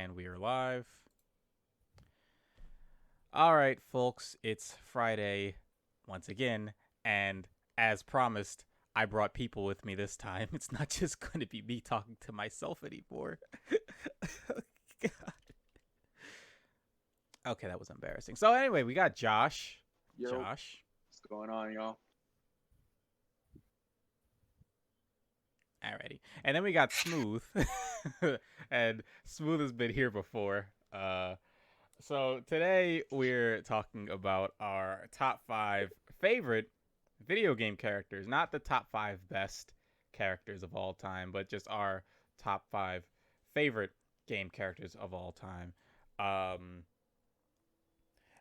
And we are live. All right, folks, it's Friday once again. And as promised, I brought people with me this time. It's not just going to be me talking to myself anymore. God. Okay, that was embarrassing. So, anyway, we got Josh. Yo, Josh. what's going on, y'all? Alrighty. And then we got Smooth. And Smooth has been here before. So today we're talking about our top 5 favorite video game characters. Not the top 5 best characters of all time, but just our top 5 favorite game characters of all time.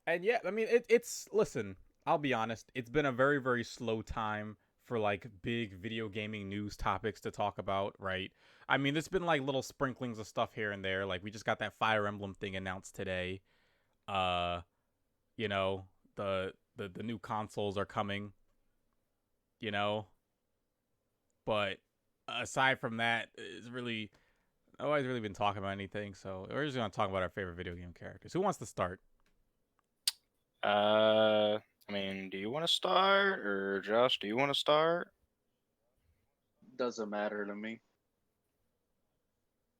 And yeah, I mean, it's, listen, I'll be honest, it's been a very, very slow time for like big video gaming news topics to talk about, right? I mean, there's been like little sprinklings of stuff here and there. Like, we just got that Fire Emblem thing announced today. Uh, you know, the new consoles are coming, you know, but aside from that, it's really nobody's really been talking about anything. So we're just gonna talk about our favorite video game characters. Who wants to start? I mean, do you want to start, or Josh, do you want to start, Doesn't matter to me.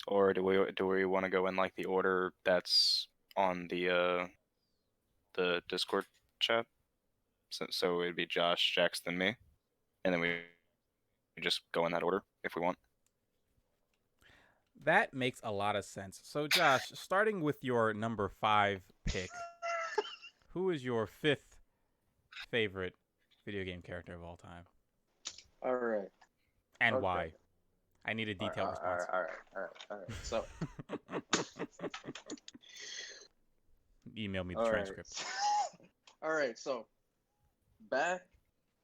or do we want to go in like the order that's on the Discord chat? So it'd be Josh, Jax, then me, and then we just go in that order if we want. That makes a lot of sense. So Josh, starting with your number 5 pick, who is your 5th favorite video game character of all time, All right. and Okay. why? I need a All right. detailed All response. right. All right. So, Email me the all right. transcript. All right. So, back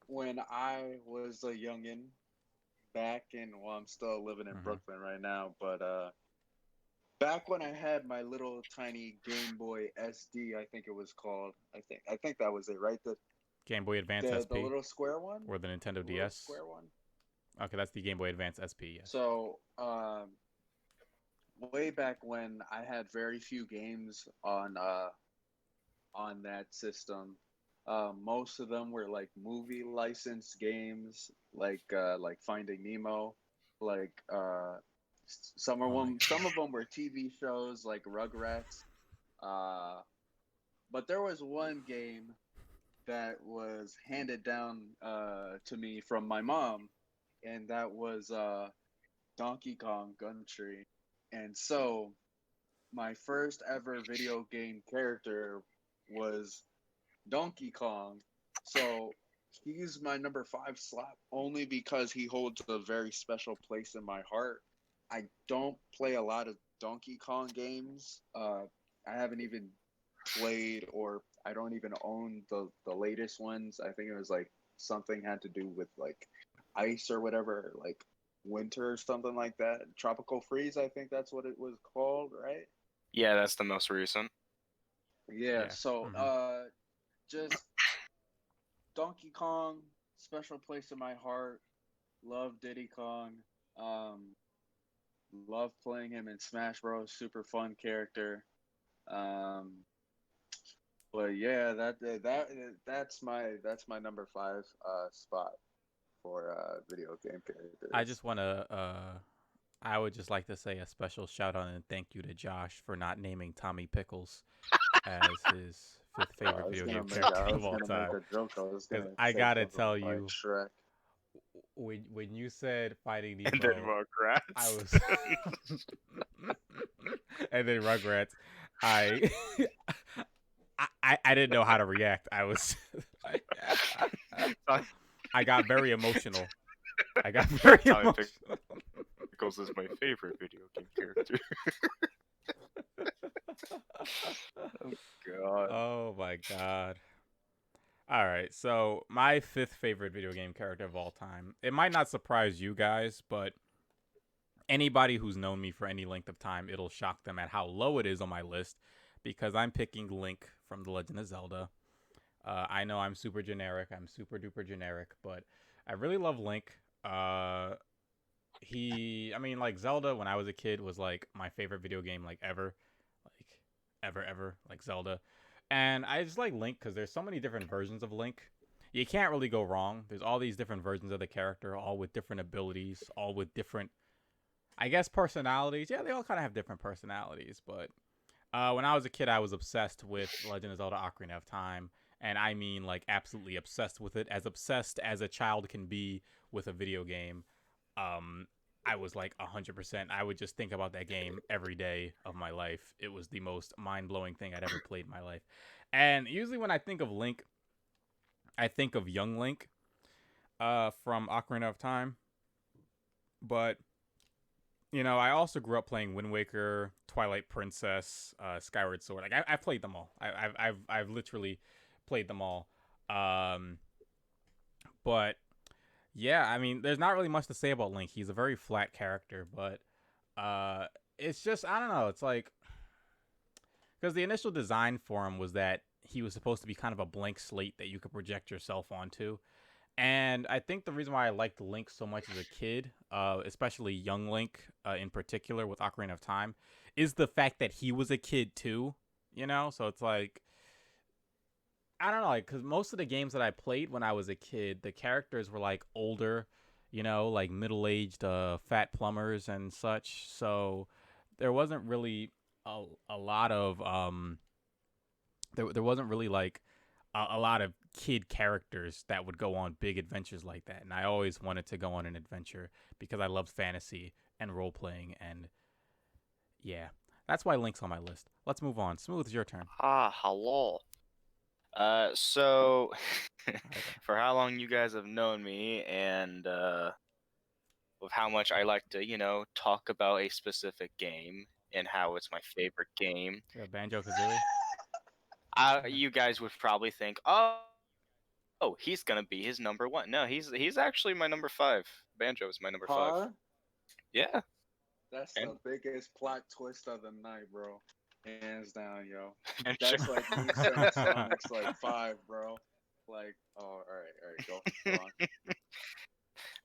when I was a youngin, I'm still living in Mhm. Brooklyn right now, but back when I had my little tiny Game Boy SD, I think it was called. I think that was it, right? The Game Boy Advance the the SP little square one, or the Nintendo the little DS? square one. Okay, that's the Game Boy Advance SP. Yes. So, way back when I had very few games on that system. Most of them were like movie licensed games, like Finding Nemo, like Oh my some of them were TV shows like Rugrats. Uh, but there was one game that was handed down to me from my mom, and that was Donkey Kong Country. And so my first ever video game character was Donkey Kong. So he's my number 5 slot only because he holds a very special place in my heart. I don't play a lot of Donkey Kong games. I haven't even played, or I don't even own the latest ones. I think it was like something had to do with like ice or whatever, like winter or something like that. Tropical freeze, I think that's what it was called, right? Yeah, that's the most recent. Yeah. Yeah. So Mhm. just Donkey Kong, special place in my heart. Love Diddy Kong. Um, love playing him in Smash Bros. Super fun character. Um, but yeah, that's my number 5 spot for video game I characters. just want to. I would just like to say a special shout out and thank you to Josh for not naming Tommy Pickles as his 5th favorite video game character I of was all gonna make time. a joke. I was Because gonna I say gotta something tell like you, Shrek. when you said Finding And then Nemo, I Rugrats. was, and then Rugrats, I, I didn't know how to react. I was, I got very emotional. I got very Tommy emotional. Pickles is my favorite video game character. Oh God. Oh my god. All right, so my 5th favorite video game character of all time. It might not surprise you guys, but anybody who's known me for any length of time, it'll shock them at how low it is on my list because I'm picking Link from The Legend of Zelda. I know I'm super generic, I'm super duper generic, but I really love Link. I mean, like Zelda when I was a kid was like my favorite video game like ever. ever, like Zelda. And I just like Link because there's so many different versions of Link. You can't really go wrong. There's all these different versions of the character, all with different abilities, all with different, I guess, personalities. Yeah, they all kind of have different personalities. But when I was a kid, I was obsessed with Legend of Zelda: Ocarina of Time, and I mean like absolutely obsessed with it, as obsessed as a child can be with a video game. Um, I was like 100%. I would just think about that game every day of my life. It was the most mind blowing thing I'd ever played in my life. And usually when I think of Link, I think of young Link from Ocarina of Time. But I also grew up playing Wind Waker, Twilight Princess, Skyward Sword. Like I've played them all. I've literally played them all. Um, but yeah, I mean, there's not really much to say about Link. He's a very flat character, but uh, it's just I don't know. It's like because the initial design for him was that he was supposed to be kind of a blank slate that you could project yourself onto. And I think the reason why I liked Link so much as a kid, especially young Link in particular with Ocarina of Time, is the fact that he was a kid too. So it's like I don't know, like because most of the games that I played when I was a kid, the characters were like older, like middle-aged fat plumbers and such. So there wasn't really a lot of there wasn't really like a lot of kid characters that would go on big adventures like that. And I always wanted to go on an adventure because I loved fantasy and role playing. And yeah, that's why Link's on my list. Let's move on. Smooth, it's your turn. Hello. So Hi there. for how long you guys have known me and with how much I like to, talk about a specific game and how it's my favorite game, We have Banjo Kazooie. you guys would probably think, oh, he's gonna be his number one. No, he's actually my number five. Banjo is my number five. Huh? Yeah. That's And the biggest plot twist of the night, bro. Hands down, yo. Banjo. That's like me saying Sonic's like five, bro. Like, oh, all right, go on.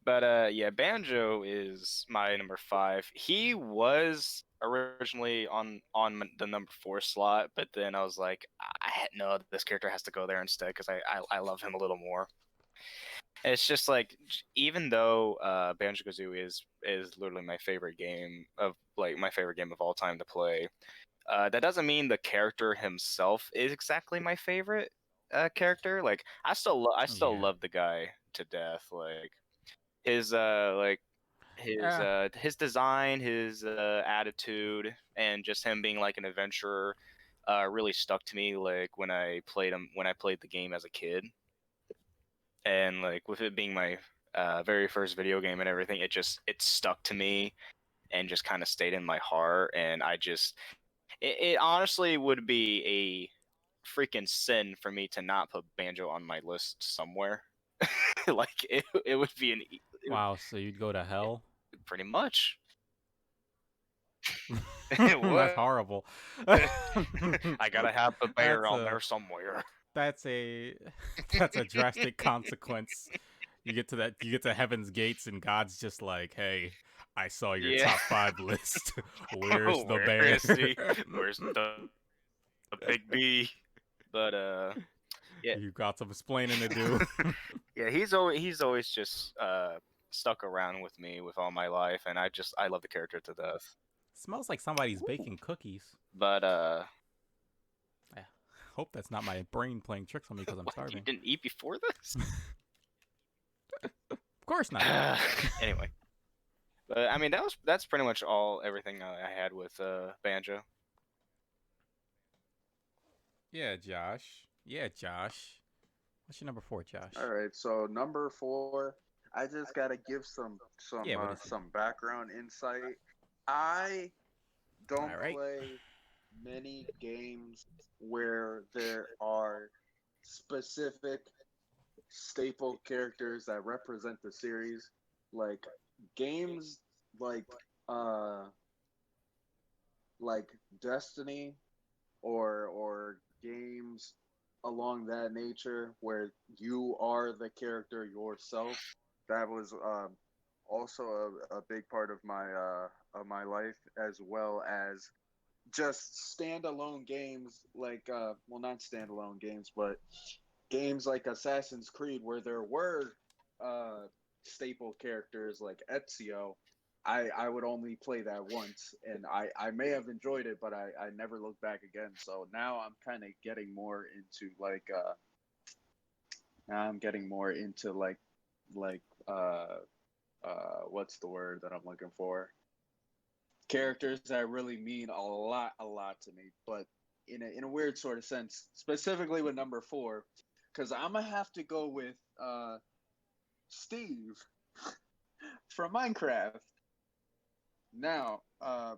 But yeah, Banjo is my number five. He was originally on the number four slot, but then I was like, no, this character has to go there instead because I love him a little more. It's just like even though Banjo Kazooie is literally my favorite game of all time to play. That doesn't mean the character himself is exactly my favorite character. Like I still Yeah. love the guy to death. Like his Yeah. his design, his attitude, and just him being like an adventurer really stuck to me. Like when I played the game as a kid, and like with it being my very first video game and everything, it stuck to me and just kind of stayed in my heart. And it honestly would be a freaking sin for me to not put Banjo on my list somewhere. Like it would be Wow, so you'd go to hell? pretty much. That's What? horrible. I gotta have the bear that's on a there somewhere. that's a that's a drastic consequence. You get to heaven's gates and God's just like, "Hey, I saw your Yeah. top 5 list. Where's the Where bear?" is he? Where's the big B? But yeah, You got some explaining to do. yeah. He's always just stuck around with me with all my life, and I love the character to death. Smells like somebody's baking cookies. But I hope that's not my brain playing tricks on me because I'm what, you starving. didn't eat before this? Of course not. Anyway, but I mean that's pretty much everything I had with Banjo. Yeah, Josh. Yeah, Josh. What's your number 4, Josh? All right, so number four, I just gotta give Yeah, what is it? some background insight. I don't All right. play many games where there are specific staple characters that represent the series. Like games like uh like Destiny or games along that nature where you are the character yourself. That was also a big part of my life, as well as just standalone games like well, not standalone games, but games like Assassin's Creed where there were uh staple characters like Ezio. I would only play that once, and I may have enjoyed it, but I never looked back again. So now I'm kind of getting more into like now I'm getting more into like what's the word that I'm looking for? Characters that really mean a lot to me, but in a weird sort of sense, specifically with number 4, because I'm gonna have to go with Steve from Minecraft. Now, I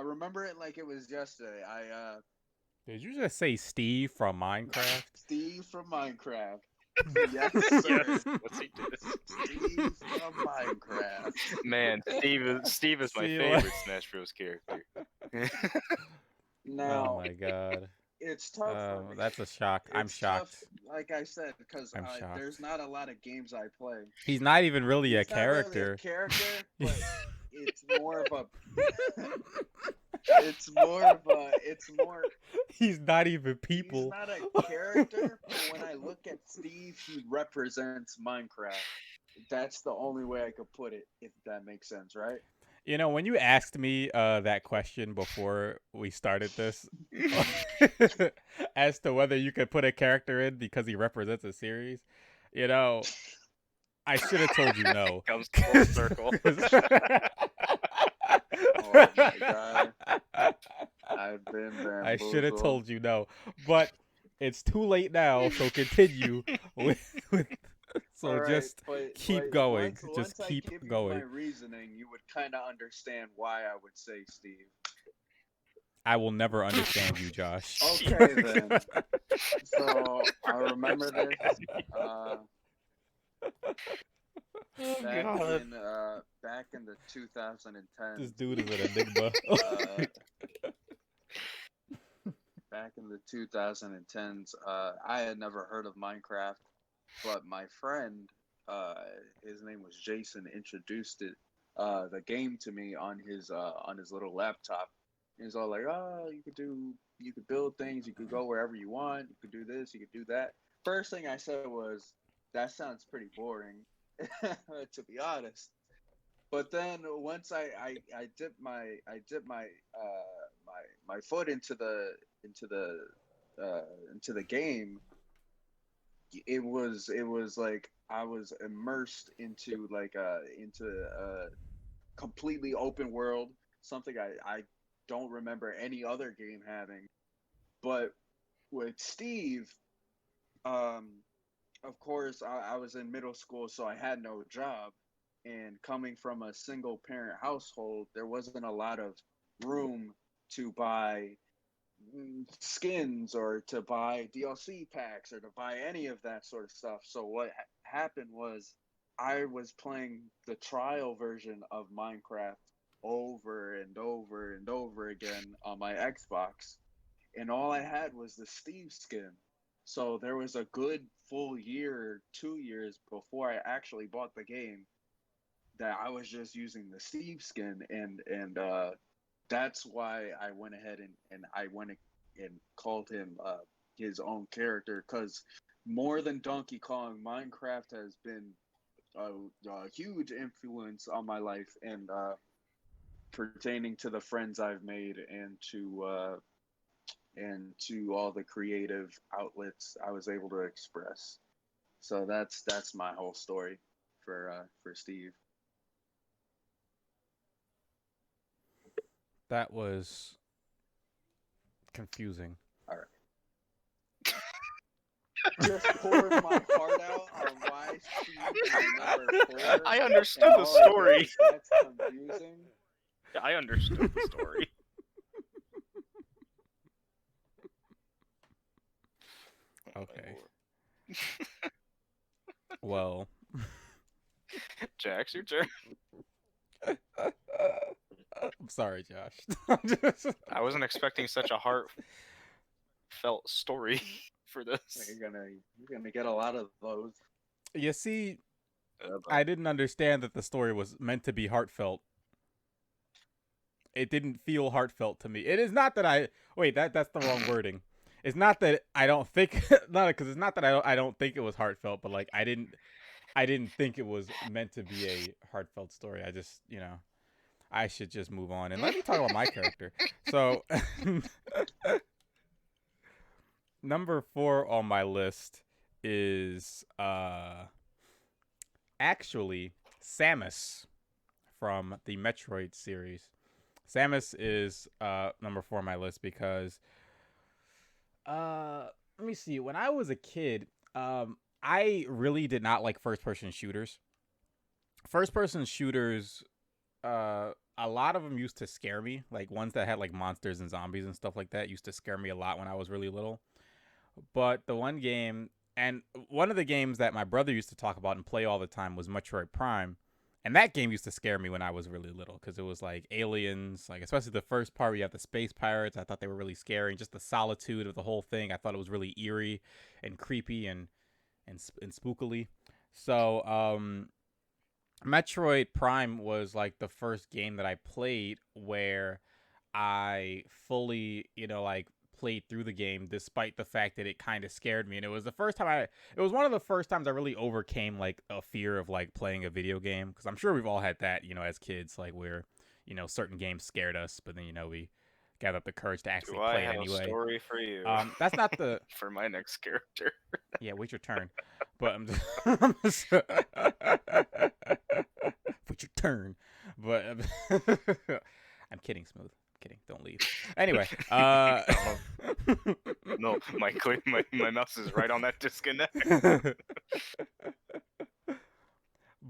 remember it like it was yesterday. Did you just say Steve from Minecraft? Steve from Minecraft. Yes, sir. Yes, what's he doing? Steve from Minecraft. Man, Steve is my See, favorite Smash Bros. Character. Now, Oh my god. it's tough for me. That's a shock. I'm It's tough, shocked. like I said, because I'm shocked. there's not a lot of games I play. He's not even really a He's not really character. a character, but it's more of a. It's more. He's not even He's people. not a character, but when I look at Steve, he represents Minecraft. That's the only way I could put it, if that makes sense, right? You know, when you asked me that question before we started this, as to whether you could put a character in because he represents a series, you know, I should have told you no. Comes full circle. Oh my god. I've been there. I should have told you no, but it's too late now. So continue with so Right, just but, keep going. Once Just I keep give going. you my reasoning, you would kind of understand why I would say Steve. I will never understand you, Josh. Okay then. So I remember this. Back in the 2010s. This dude is an enigma. Back in the 2010s, I had never heard of Minecraft, but my friend, his name was Jason, introduced the game to me on his little laptop. He's all like, "Oh, you could build things, you could go wherever you want, you could do this, you could do that." First thing I said was, "That sounds pretty boring," to be honest. But then once I dipped my foot into the game, it was like I was immersed into a completely open world, something I don't remember any other game having. But with Steve, of course, I was in middle school, so I had no job. And coming from a single parent household, there wasn't a lot of room to buy skins or to buy DLC packs or to buy any of that sort of stuff. So what happened was I was playing the trial version of Minecraft over and over and over again on my Xbox, and all I had was the Steve skin. So there was a good full year, 2 years before I actually bought the game that I was just using the Steve skin, and that's why I went ahead and I went and called him his own character, because more than Donkey Kong, Minecraft has been a huge influence on my life and pertaining to the friends I've made and to all the creative outlets I was able to express. So that's my whole story for Steve. That was confusing. All right. Just poured my heart out on why Steve is number 4. I understood the story. That's confusing. I understood the story. Okay. Well, Jax, your turn. I'm sorry, Josh. I wasn't expecting such a heartfelt story for this. You're gonna get a lot of those. You see, I didn't understand that the story was meant to be heartfelt It didn't feel heartfelt to me. It is not that I wait. That's the wrong wording. It's not that I don't think no, because it's not that I don't think it was heartfelt, but like I didn't think it was meant to be a heartfelt story. I just I should just move on and let me talk about my character. So number 4 on my list is actually Samus from the Metroid series. Samus is number 4 on my list because let me see. When I was a kid, I really did not like first person shooters. First person shooters, a lot of them used to scare me. Like ones that had like monsters and zombies and stuff like that used to scare me a lot when I was really little. But the one game, and one of the games that my brother used to talk about and play all the time was Metroid Prime. And that game used to scare me when I was really little because it was like aliens, like especially the first part where you have the space pirates. I thought they were really scary. And just the solitude of the whole thing, I thought it was really eerie and creepy and spookily. So Metroid Prime was like the first game that I played where I fully, like played through the game despite the fact that it kind of scared me. And it was the first time it was one of the first times I really overcame like a fear of like playing a video game. Because I'm sure we've all had that, as kids, like where, certain games scared us, but then, we gather up the courage to actually Do I play it have anyway. a story for you? That's not the for my next character. Yeah, wait your turn. But wait your turn. But I'm kidding, Smooth. I'm kidding. Don't leave. Anyway, No, my mouse is right on that disconnect.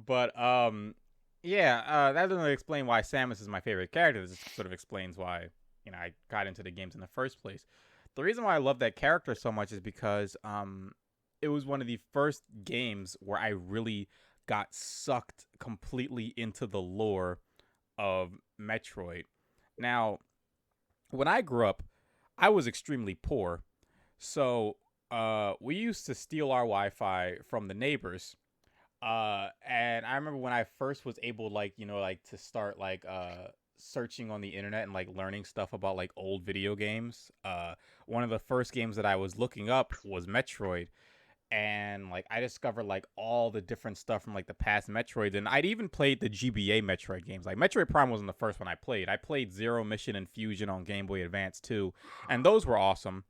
But that doesn't really explain why Samus is my favorite character. This sort of explains why I got into the games in the first place. The reason why I love that character so much is because it was one of the first games where I really got sucked completely into the lore of Metroid. Now, when I grew up, I was extremely poor. So we used to steal our Wi-Fi from the neighbors. And I remember when I first was able, like, to start, like, searching on the internet and, like, learning stuff about, like, old video games. One of the first games that I was looking up was Metroid. And like I discovered like all the different stuff from like the past Metroids, and I'd even played the GBA Metroid games. Like Metroid Prime wasn't the first one I played. I played Zero Mission and Fusion on Game Boy Advance too, and those were awesome.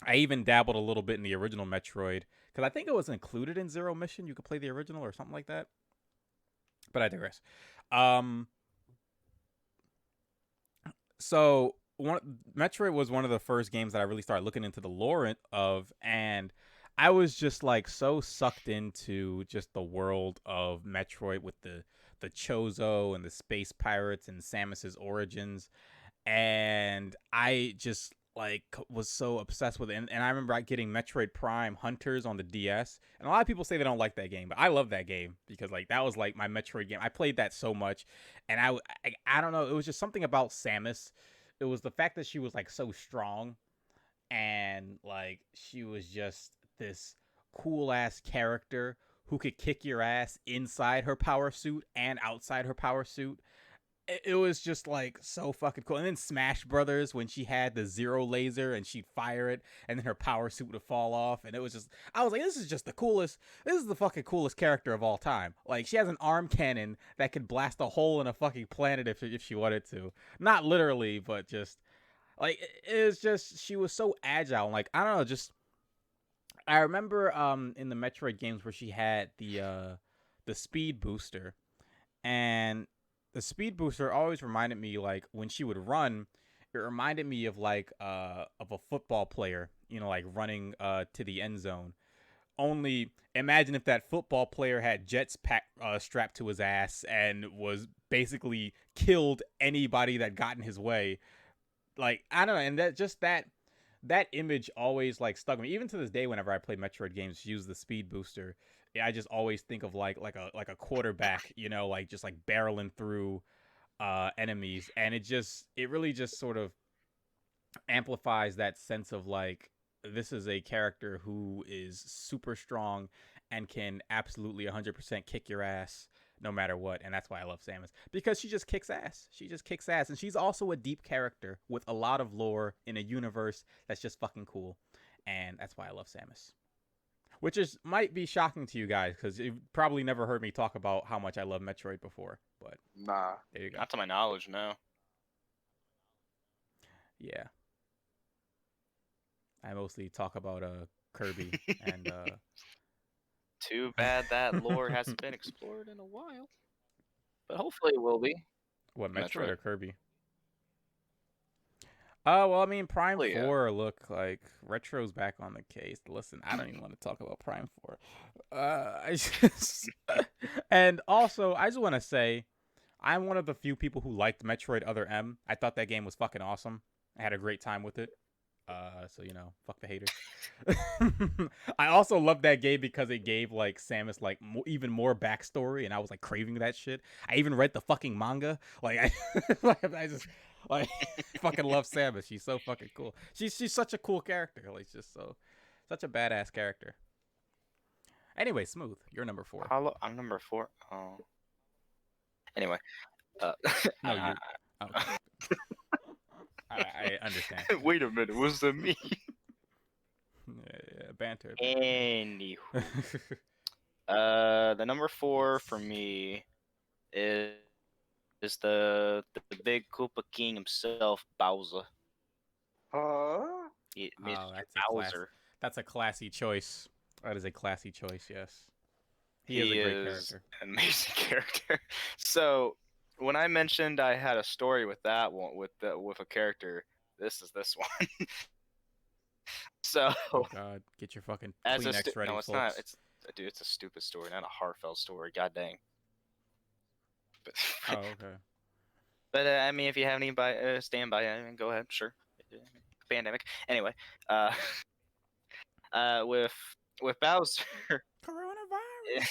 I even dabbled a little bit in the original Metroid because I think it was included in Zero Mission. You could play the original or something like that. But I digress. So Metroid was one of the first games that I really started looking into the lore of, and I was just like so sucked into just the world of Metroid with the Chozo and the space pirates and Samus's origins, and I just like was so obsessed with it. And I remember getting Metroid Prime Hunters on the DS, and a lot of people say they don't like that game, but I love that game because like that was like my Metroid game. I played that so much, and I don't know, it was just something about Samus. It was the fact that she was like so strong, and like she was just this cool ass character who could kick your ass inside her power suit and outside her power suit. It was just like so fucking cool. And then Smash Brothers, when she had the zero laser and she'd fire it and then her power suit would fall off, and it was just, I was like, this is just the coolest, this is the fucking coolest character of all time. Like she has an arm cannon that could blast a hole in a fucking planet if she wanted to. Not literally, but just like it was just, she was so agile. Like I don't know, just I remember in the Metroid games where she had the speed booster, and the speed booster always reminded me, like when she would run, it reminded me of like of a football player, like running to the end zone. Only imagine if that football player had jets strapped to his ass and was basically killed anybody that got in his way. Like I don't know, and that image always like stuck with me. Even to this day, whenever I play Metroid games, use the speed booster, I just always think of like a quarterback, like just like barreling through enemies, and it really just sort of amplifies that sense of like this is a character who is super strong and can absolutely 100% kick your ass no matter what, and that's why I love Samus, because she just kicks ass. She just kicks ass, and she's also a deep character with a lot of lore in a universe that's just fucking cool, and that's why I love Samus. Which is might be shocking to you guys because you've probably never heard me talk about how much I love Metroid before, but Nah. there you go. Not to my knowledge, no. Yeah, I mostly talk about Kirby and Too bad that lore hasn't been explored in a while. But hopefully it will be. what, Metroid Metroid. or Kirby? Well, I mean, Prime Hopefully, yeah. 4, look, like, Retro's back on the case. Listen, I don't even want to talk about Prime 4. I just... and also, I just want to say, I'm one of the few people who liked Metroid Other M. I thought that game was fucking awesome. I had a great time with it. So, you know, fuck the haters. I also love that game because it gave, like, Samus, like, even more backstory, and I was, like, craving that shit. I even read the fucking manga. Like, I just... Like, fucking love Samus. She's so fucking cool. She's such a cool character. Like, just such a badass character. Anyway, Smooth, you're number 4. I'm number 4. Oh. Anyway, No, you. Okay. I understand. Wait a minute, was that me? Yeah, banter. Anywho, the number 4 for me is the big Koopa King himself, Bowser. Huh? Mr. Bowser. That's a classy choice. That is a classy choice. Yes. He is a great is character. an amazing character. So when I mentioned I had a story with that one, with a character, this is this one. So Oh God, get your fucking Kleenex ready, no, it's folks. not. It's a stupid story, not a heartfelt story. God dang. But, oh, okay. But I mean, if you have any standby, I mean, go ahead, sure. Pandemic. Anyway, with Bowser. Coronavirus.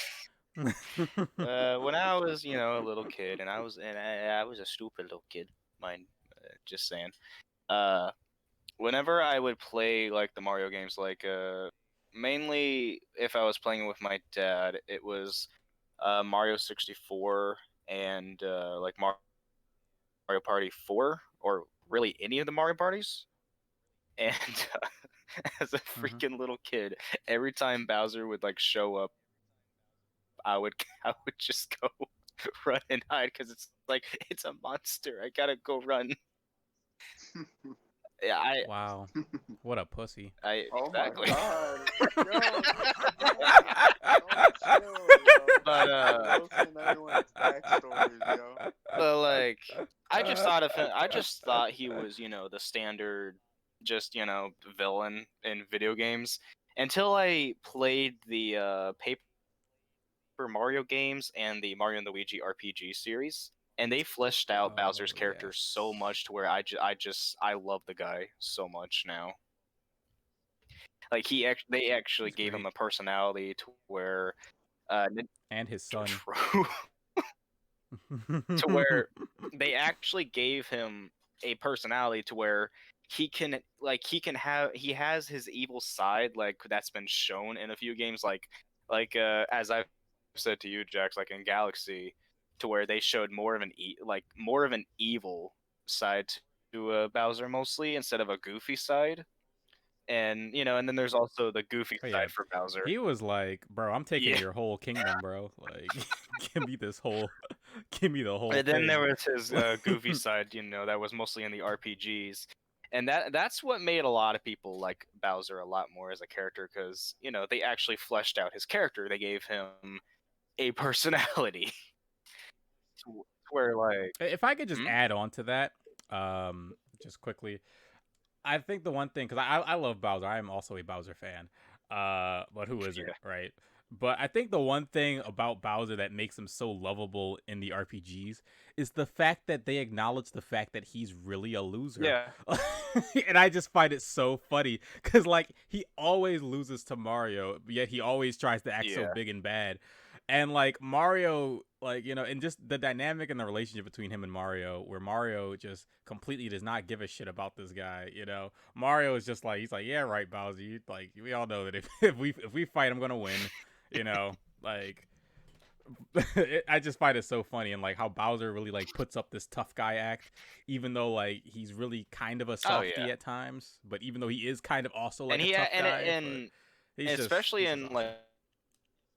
When I was, a little kid, and I was a stupid little kid, mind, just saying. Whenever I would play like the Mario games, like mainly if I was playing with my dad, it was Mario 64 and like Mario Party 4, or really any of the Mario parties. And as a freaking little kid, every time Bowser would like show up, I would just go run and hide because it's like it's a monster. I gotta go run. Yeah, Wow, what a pussy. Oh exactly. my God. Yo, yo. But Roasting everyone's backstories, yo. but like I just thought of him. I just thought he was, the standard, just villain in video games until I played the Paper Mario games and the Mario and Luigi RPG series, and they fleshed out Bowser's character so much to where I love the guy so much now. Like they actually gave him a personality to where and his son. True. To where they actually gave him a personality to where he has his evil side, like that's been shown in a few games, like as I've said to you, Jax, like in Galaxy, to where they showed more of an evil side to Bowser mostly instead of a goofy side. And and then there's also the goofy side for Bowser. He was like, bro, I'm taking your whole kingdom, bro. Like, give me the whole And then thing. there was his goofy side, that was mostly in the RPGs. And that's what made a lot of people like Bowser a lot more as a character, because, they actually fleshed out his character. They gave him a personality. Where, like... If I could just add on to that, just quickly, I think the one thing, because I love Bowser. I am also a Bowser fan. But who isn't, right? But I think the one thing about Bowser that makes him so lovable in the RPGs is the fact that they acknowledge the fact that he's really a loser. Yeah. And I just find it so funny because, like, he always loses to Mario, yet he always tries to act so big and bad. And, like, Mario, like, and just the dynamic and the relationship between him and Mario, where Mario just completely does not give a shit about this guy, Mario is just like, he's like, yeah, right, Bowser. We all know that if we fight, I'm going to win, like, I just find it so funny, and like how Bowser really like puts up this tough guy act, even though like he's really kind of a Oh softy yeah, at times. But even though he is kind of also and like a tough guy, but and he's especially just in awesome.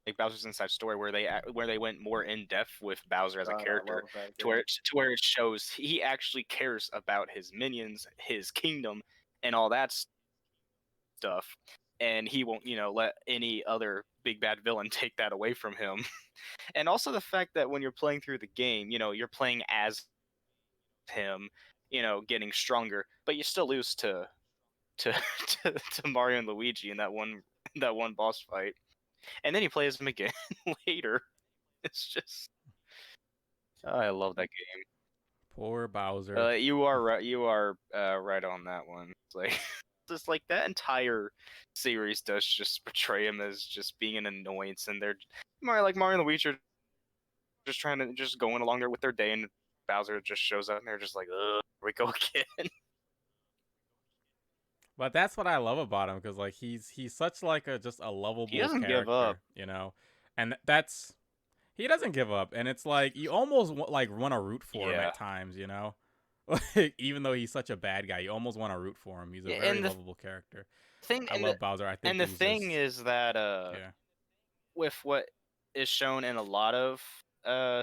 like Bowser's Inside Story, where they went more in depth with Bowser as a God, I character, love that to game. where it shows he actually cares about his minions, his kingdom, and all that stuff, and he won't, let any other big bad villain take that away from him. And also the fact that when you're playing through the game, you're playing as him, getting stronger, but you still lose to to Mario and Luigi in that one boss fight, and then you play as him again later. It's just, oh, I love that game. Poor Bowser. You are right. You are right on that one. It's like just like that entire series does just portray him as just being an annoyance, and they're Mario and Luigi are just trying to just going along there with their day, and Bowser just shows up, and they're just like, ugh, here we go again. But that's what I love about him, because like he's such like a just a He lovable doesn't give up. character, and that's he doesn't give up, and it's like you almost like want to root for him Yeah. at times, Like, even though he's such a bad guy, you almost want to root for him. He's a Yeah, very lovable character. thing I and love Bowser. I think and the he's thing just is that yeah. with what is shown in a lot of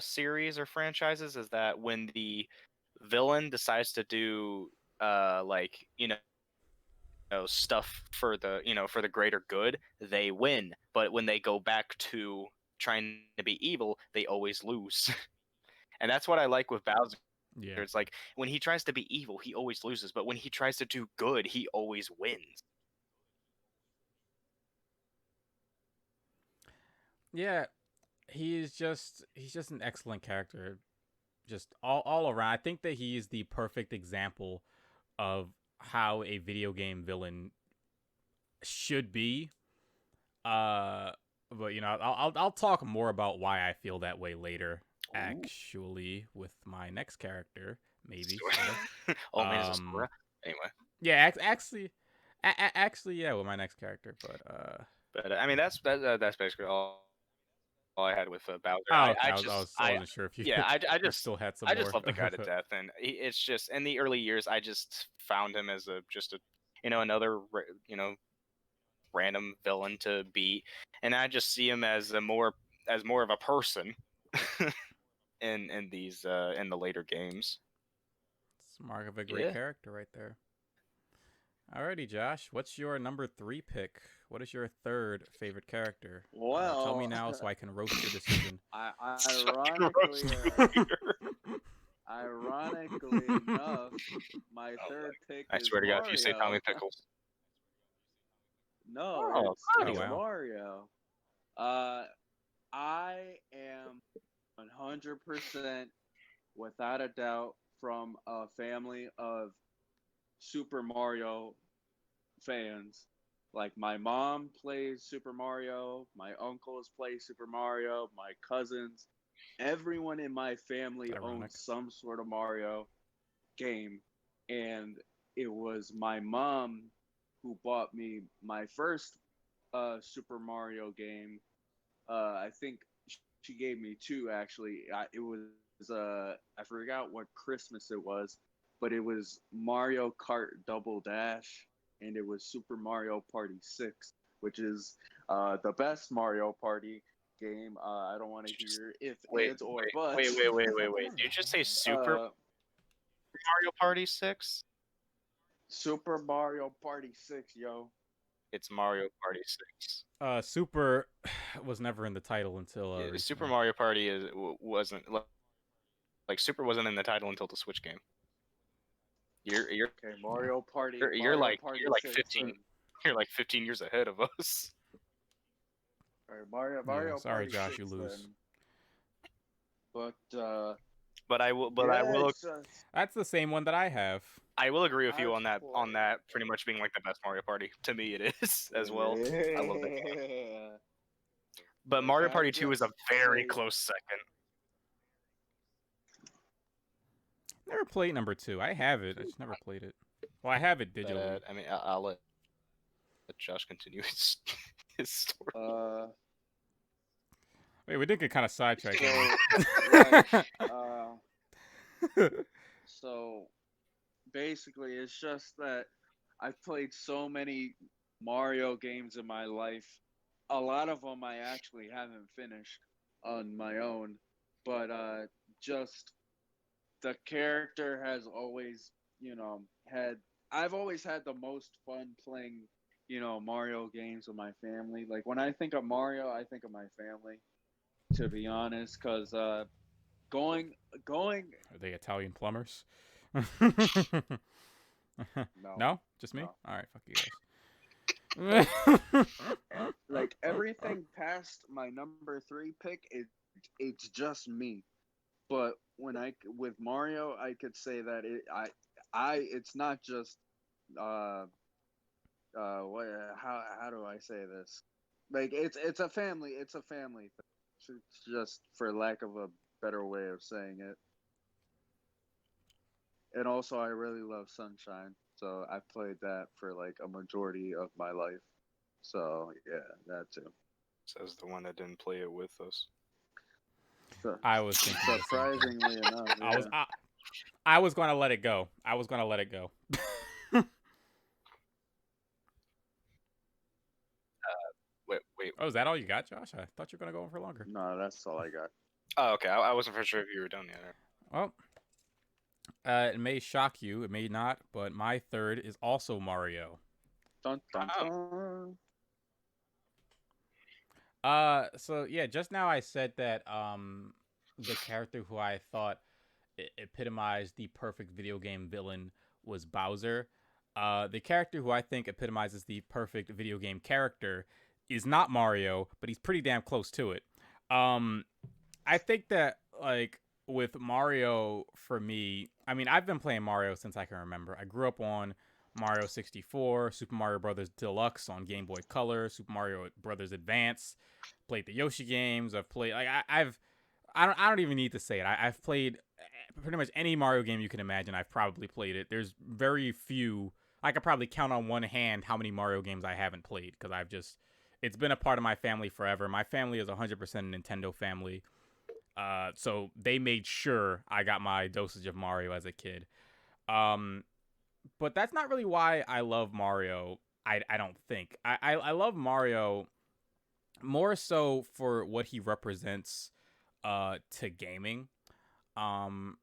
series or franchises is that when the villain decides to do like stuff for the for the greater good, they win, but when they go back to trying to be evil, they always lose. And that's what I like with Bowser. Yeah. It's like when he tries to be evil, he always loses, but when he tries to do good, he always wins. Yeah, he's just an excellent character. Just all around. I think that he is the perfect example of how a video game villain should be. Uh but I'll talk more about why I feel that way later, Ooh. actually, with my next character, maybe. Sort of. Oh man, is this Sora? Anyway. Yeah, actually, yeah, with my next character, But I mean, that's basically all I had with Bowser. oh, okay. I I just wasn't sure if you yeah, you still had some I just more. love the guy to death, and it's just in the early years, I just found him as just a another random villain to beat, and I just see him as more of a person in these in the later games. It's mark of a great Yeah. character right there. Alrighty, Josh. What's your number 3 pick? What is your third favorite character? Tell me Well, now so I can roast your decision. ironically enough, my third pick I is swear to God, if you say Tommy Mario. Pickles. No, Oh, Oh, it's wow. Mario. I am 100% without a doubt from a family of Super Mario fans. Like my mom plays Super Mario, my uncles play Super Mario, my cousins, everyone in my family Ironic. owns some sort of Mario game. And it was my mom who bought me my first Super Mario game. I think she gave me two actually. It was I forgot what Christmas it was, but it was Mario Kart Double Dash, and it was Super Mario Party 6, which is the best Mario Party game. I don't want to hear if, Wait, ands, or buts. wait. Did you just say Super Mario Party 6? Super Mario Party 6, yo. It's Mario Party 6. Super was never in the title until Yeah, recently. Super Mario Party wasn't like Super wasn't in the title until the Switch game. You're Okay, Mario Party. you're Mario like Party you're like 6. 15 you're like 15 years ahead of us. All right, Mario sorry, Party Josh, 6 you lose. then. But But I yeah, will it's just, That's the same one that I have. I will agree with you I've on played. that pretty much being like the best Mario Party. To me it is as well. I love that game. Yeah. But Like Mario I've Party 2 is a just very played. close second. Never played number 2. I have it. I just never played it. Well, I have it digitally. But I mean, I'll let Josh continue his story. Wait, we did get kind of sidetracked. So, like, so basically, it's just that I've played so many Mario games in my life. A lot of them I actually haven't finished on my own, but just the character has always, had. I've always had the most fun playing, Mario games with my family. Like when I think of Mario, I think of my family. To be honest, because going going Are they Italian plumbers? no, No, just me. no. All right, fuck you guys. Like everything past my number three pick, it's just me. But when I with Mario, I could say that it's not just uh what how do I say this? Like it's a family thing. It's just for lack of a better way of saying it. And also, I really love Sunshine, so I played that for like a majority of my life. So yeah, that too. Says the one that didn't play it with us. So, I was thinking the same thing. surprisingly enough, yeah. I was going to let it go. I was going to let it go. Wait. Oh, is that all you got, Josh? I thought you were going to go on for longer. No, that's all I got. Oh, okay. I wasn't for sure if you were done yet. Well, it may shock you, it may not, but my third is also Mario. Dun, dun, dun. So yeah, just now I said that the character who I thought epitomized the perfect video game villain was Bowser. The character who I think epitomizes the perfect video game character is not Mario, but he's pretty damn close to it. I think that like with Mario for me, I mean I've been playing Mario since I can remember. I grew up on Mario 64, Super Mario Brothers Deluxe on Game Boy Color, Super Mario Brothers Advance. Played the Yoshi games. I've played like I don't even need to say it. I've played pretty much any Mario game you can imagine. I've probably played it. There's very few. I could probably count on one hand how many Mario games I haven't played because it's been a part of my family forever. My family is 100% a Nintendo family. So they made sure I got my dosage of Mario as a kid. But that's not really why I love Mario. I don't think. I love Mario more so for what he represents to gaming. Um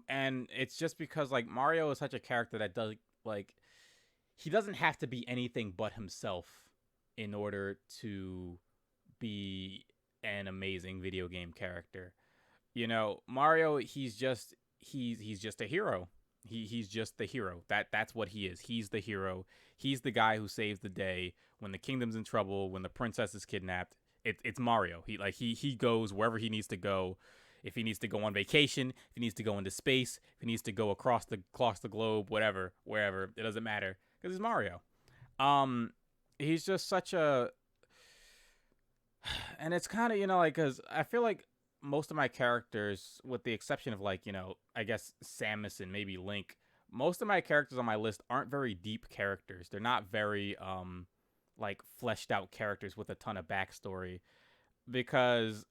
and it's just because like Mario is such a character that does like he doesn't have to be anything but himself in order to be an amazing video game character. You know, Mario he's just a hero. He's just the hero. That's what he is. He's the hero. He's the guy who saves the day when the kingdom's in trouble, when the princess is kidnapped. It's Mario. He goes wherever he needs to go. If he needs to go on vacation, if he needs to go into space, if he needs to go across the globe, whatever, wherever, it doesn't matter because it's Mario. He's just such a, and it's kind of like because I feel like most of my characters, with the exception of like I guess Samus and maybe Link, most of my characters on my list aren't very deep characters. They're not very like fleshed out characters with a ton of backstory because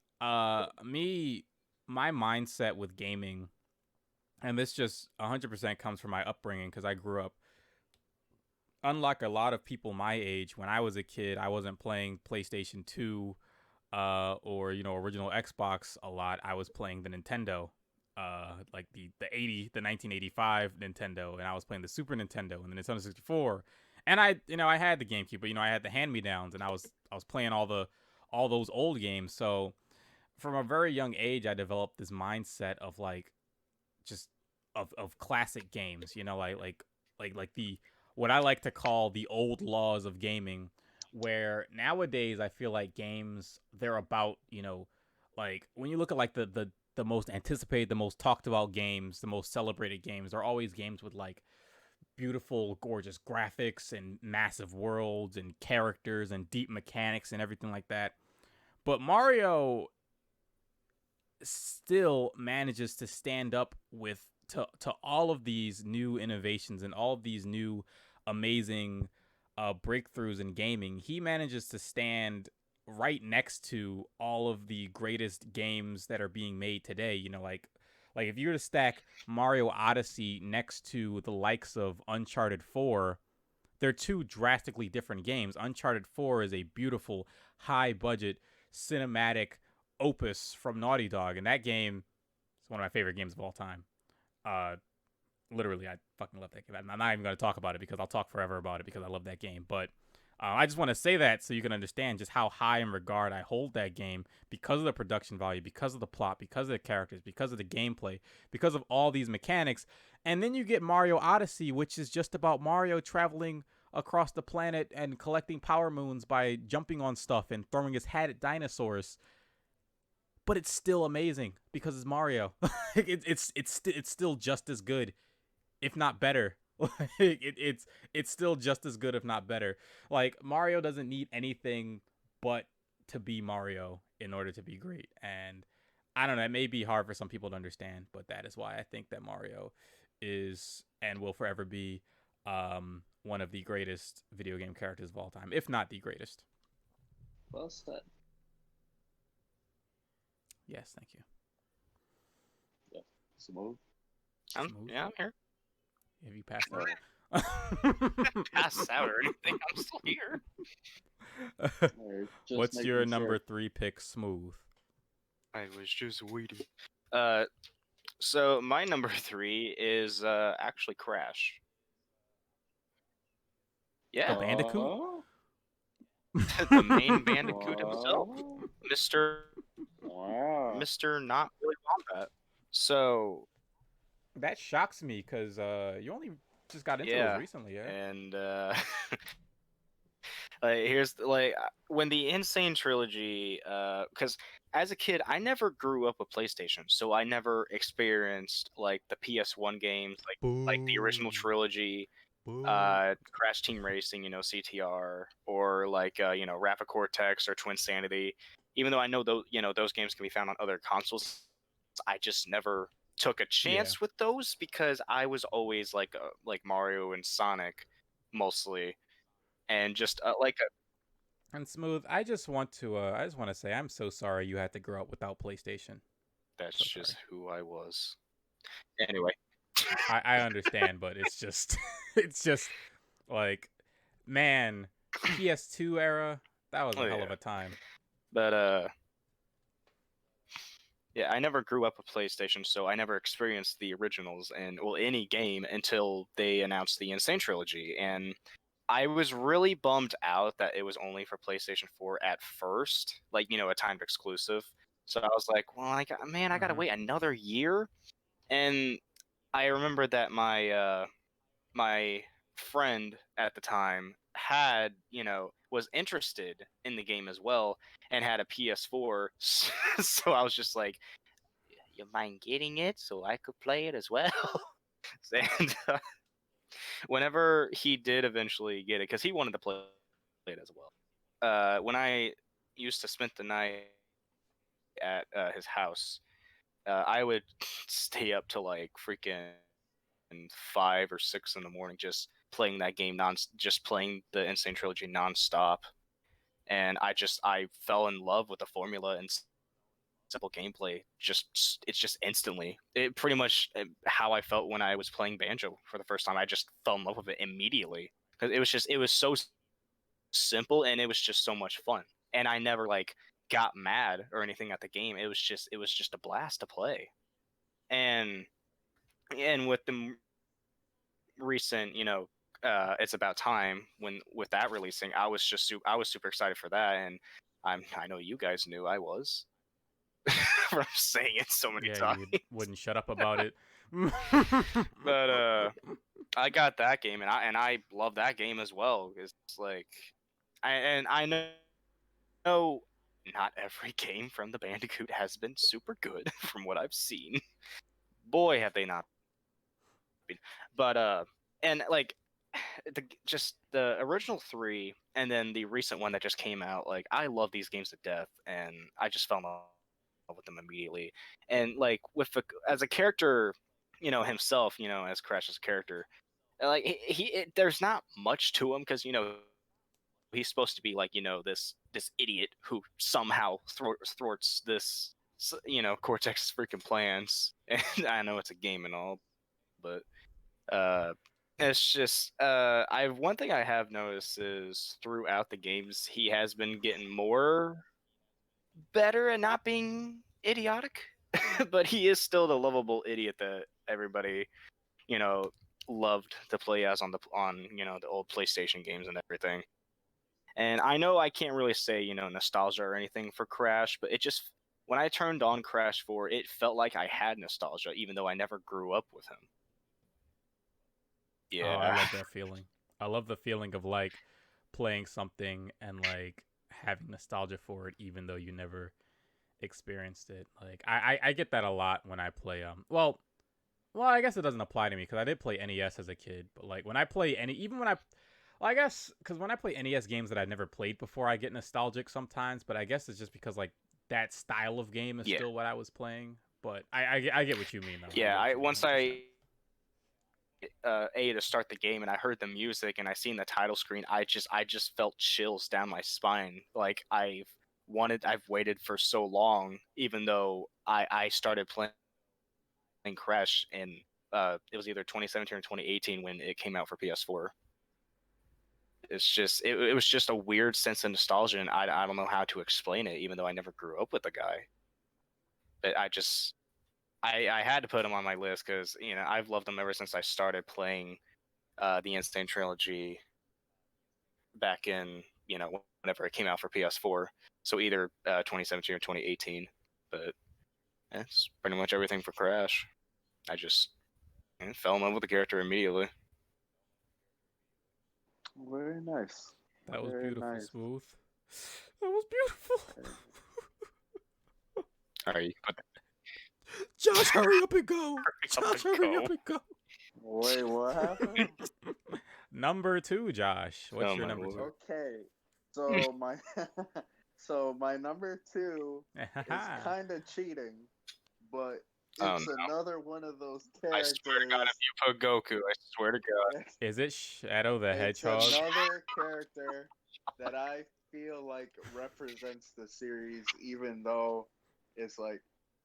my mindset with gaming, and this just 100% comes from my upbringing because I grew up, unlike a lot of people my age, when I was a kid, I wasn't playing PlayStation 2 or original Xbox a lot. I was playing the Nintendo, like the 1985 Nintendo, and I was playing the Super Nintendo and the Nintendo 64. And I had the GameCube, but I had the hand-me-downs, and I was playing all those old games. So from a very young age, I developed this mindset of like just of classic games, like the what I like to call the old laws of gaming, where nowadays I feel like games, they're about, like when you look at like the most anticipated, the most talked about games, the most celebrated games, they're always games with like beautiful, gorgeous graphics and massive worlds and characters and deep mechanics and everything like that. But Mario still manages to stand up to all of these new innovations and all of these new amazing breakthroughs in gaming. He manages to stand right next to all of the greatest games that are being made today. You know, like if you were to stack Mario Odyssey next to the likes of Uncharted 4, they're two drastically different games. Uncharted 4 is a beautiful, high budget, cinematic opus from Naughty Dog, and that game is one of my favorite games of all time. Uh, Literally, I fucking love that game. I'm not even going to talk about it because I'll talk forever about it because I love that game. But I just want to say that so you can understand just how high in regard I hold that game because of the production value, because of the plot, because of the characters, because of the gameplay, because of all these mechanics. And then you get Mario Odyssey, which is just about Mario traveling across the planet and collecting power moons by jumping on stuff and throwing his hat at dinosaurs. But it's still amazing because it's Mario. It's still just as good, if not better. It's still just as good, if not better. Like Mario doesn't need anything but to be Mario in order to be great. And I don't know, it may be hard for some people to understand, but that is why I think that Mario is and will forever be one of the greatest video game characters of all time, if not the greatest. Well said. Yes, thank you. Yep. Smooth. Smooth. Yeah, I'm here. Have you passed out? Pass out or anything. I'm still here. What's your number 3 pick, Smooth? I was just waiting. So my number 3 is actually Crash. Yeah. The Bandicoot? The main Bandicoot himself, Wow. Mr. Not Really Wombat. So that shocks me because you only just got into those recently, yeah. And like here's like when the Insane Trilogy, because as a kid I never grew up with PlayStation, so I never experienced like the PS1 games, like the original trilogy. Crash Team Racing, CTR, or like Rapid Cortex or Twin Sanity. Even though I know those games can be found on other consoles, I just never took a chance with those because I was always like Mario and Sonic mostly, and just And Smooth, I just want to say I'm so sorry you had to grow up without PlayStation. that's so just sorry. who I was. Anyway. I understand, but it's just it's just like, man, PS2 era, that was a hell of a time. But yeah, I never grew up with PlayStation, so I never experienced the originals and any game until they announced the Insane Trilogy, and I was really bummed out that it was only for PlayStation 4 at first, like a timed exclusive. So I was like, well, I gotta wait another year, and I remember that my friend at the time had was interested in the game as well and had a PS4, so I was just like, you mind getting it so I could play it as well? And whenever he did eventually get it, because he wanted to play it as well, when I used to spend the night at his house, I would stay up to like freaking 5 or 6 in the morning just playing that game just playing the Insane Trilogy nonstop, and I fell in love with the formula and simple gameplay. It's just instantly. It pretty much how I felt when I was playing Banjo for the first time. I just fell in love with it immediately because it was so simple and it was just so much fun. And I never like got mad or anything at the game. It was just a blast to play. And with the recent, it's about time when with that releasing, I was super excited for that, and I know you guys knew I was from saying it so many times. You wouldn't shut up about it. But I got that game, and I love that game as well. It's like, I know not every game from the Bandicoot has been super good from what I've seen. Boy, have they not been. But and like just the original 3 and then the recent one that just came out, like I love these games to death, and I just fell in love with them immediately. And like as a character, himself, as Crash's character, like there's not much to him because he's supposed to be like, this idiot who somehow thwarts this, Cortex's freaking plans. And I know it's a game and all, but it's just I one thing I have noticed is throughout the games he has been getting more better at not being idiotic, but he is still the lovable idiot that everybody, you know, loved to play as on the old PlayStation games and everything. And I know I can't really say, nostalgia or anything for Crash, but it just when I turned on Crash 4, it felt like I had nostalgia even though I never grew up with him. Oh, I Yeah. love that feeling. I love the feeling of like playing something and like having nostalgia for it, even though you never experienced it. Like I get that a lot when I play well, I guess it doesn't apply to me because I did play NES as a kid. But like when I play even when well, I guess because when I play NES games that I've never played before, I get nostalgic sometimes. But I guess it's just because like that style of game is Yeah. still what I was playing. But I get what you mean though. Yeah, I I get what you mean, once 100%. to start the game and I heard the music and I seen the title screen, I just felt chills down my spine. Like I've waited for so long, even though I started playing Crash in it was either 2017 or 2018 when it came out for PS4. It was just a weird sense of nostalgia, and I don't know how to explain it, even though I never grew up with the guy. But I had to put him on my list because I've loved him ever since I started playing the Insane Trilogy back in whenever it came out for PS4. So either 2017 or 2018. But it's pretty much everything for Crash. I just fell in love with the character immediately. Very nice. That was Very beautiful, nice. Smooth. That was beautiful. All right, Josh, hurry up and go. Josh, and hurry go. up and go. Wait, what happened? Number 2, Josh. What's Oh your my number 2? lord. Okay, so my so my number 2 is kind of cheating, but Oh it's no. another one of those I swear to God, if characters. you put Goku, I swear to God. Is it Shadow the It's Hedgehog? another character that I feel like represents the series, even though it's like,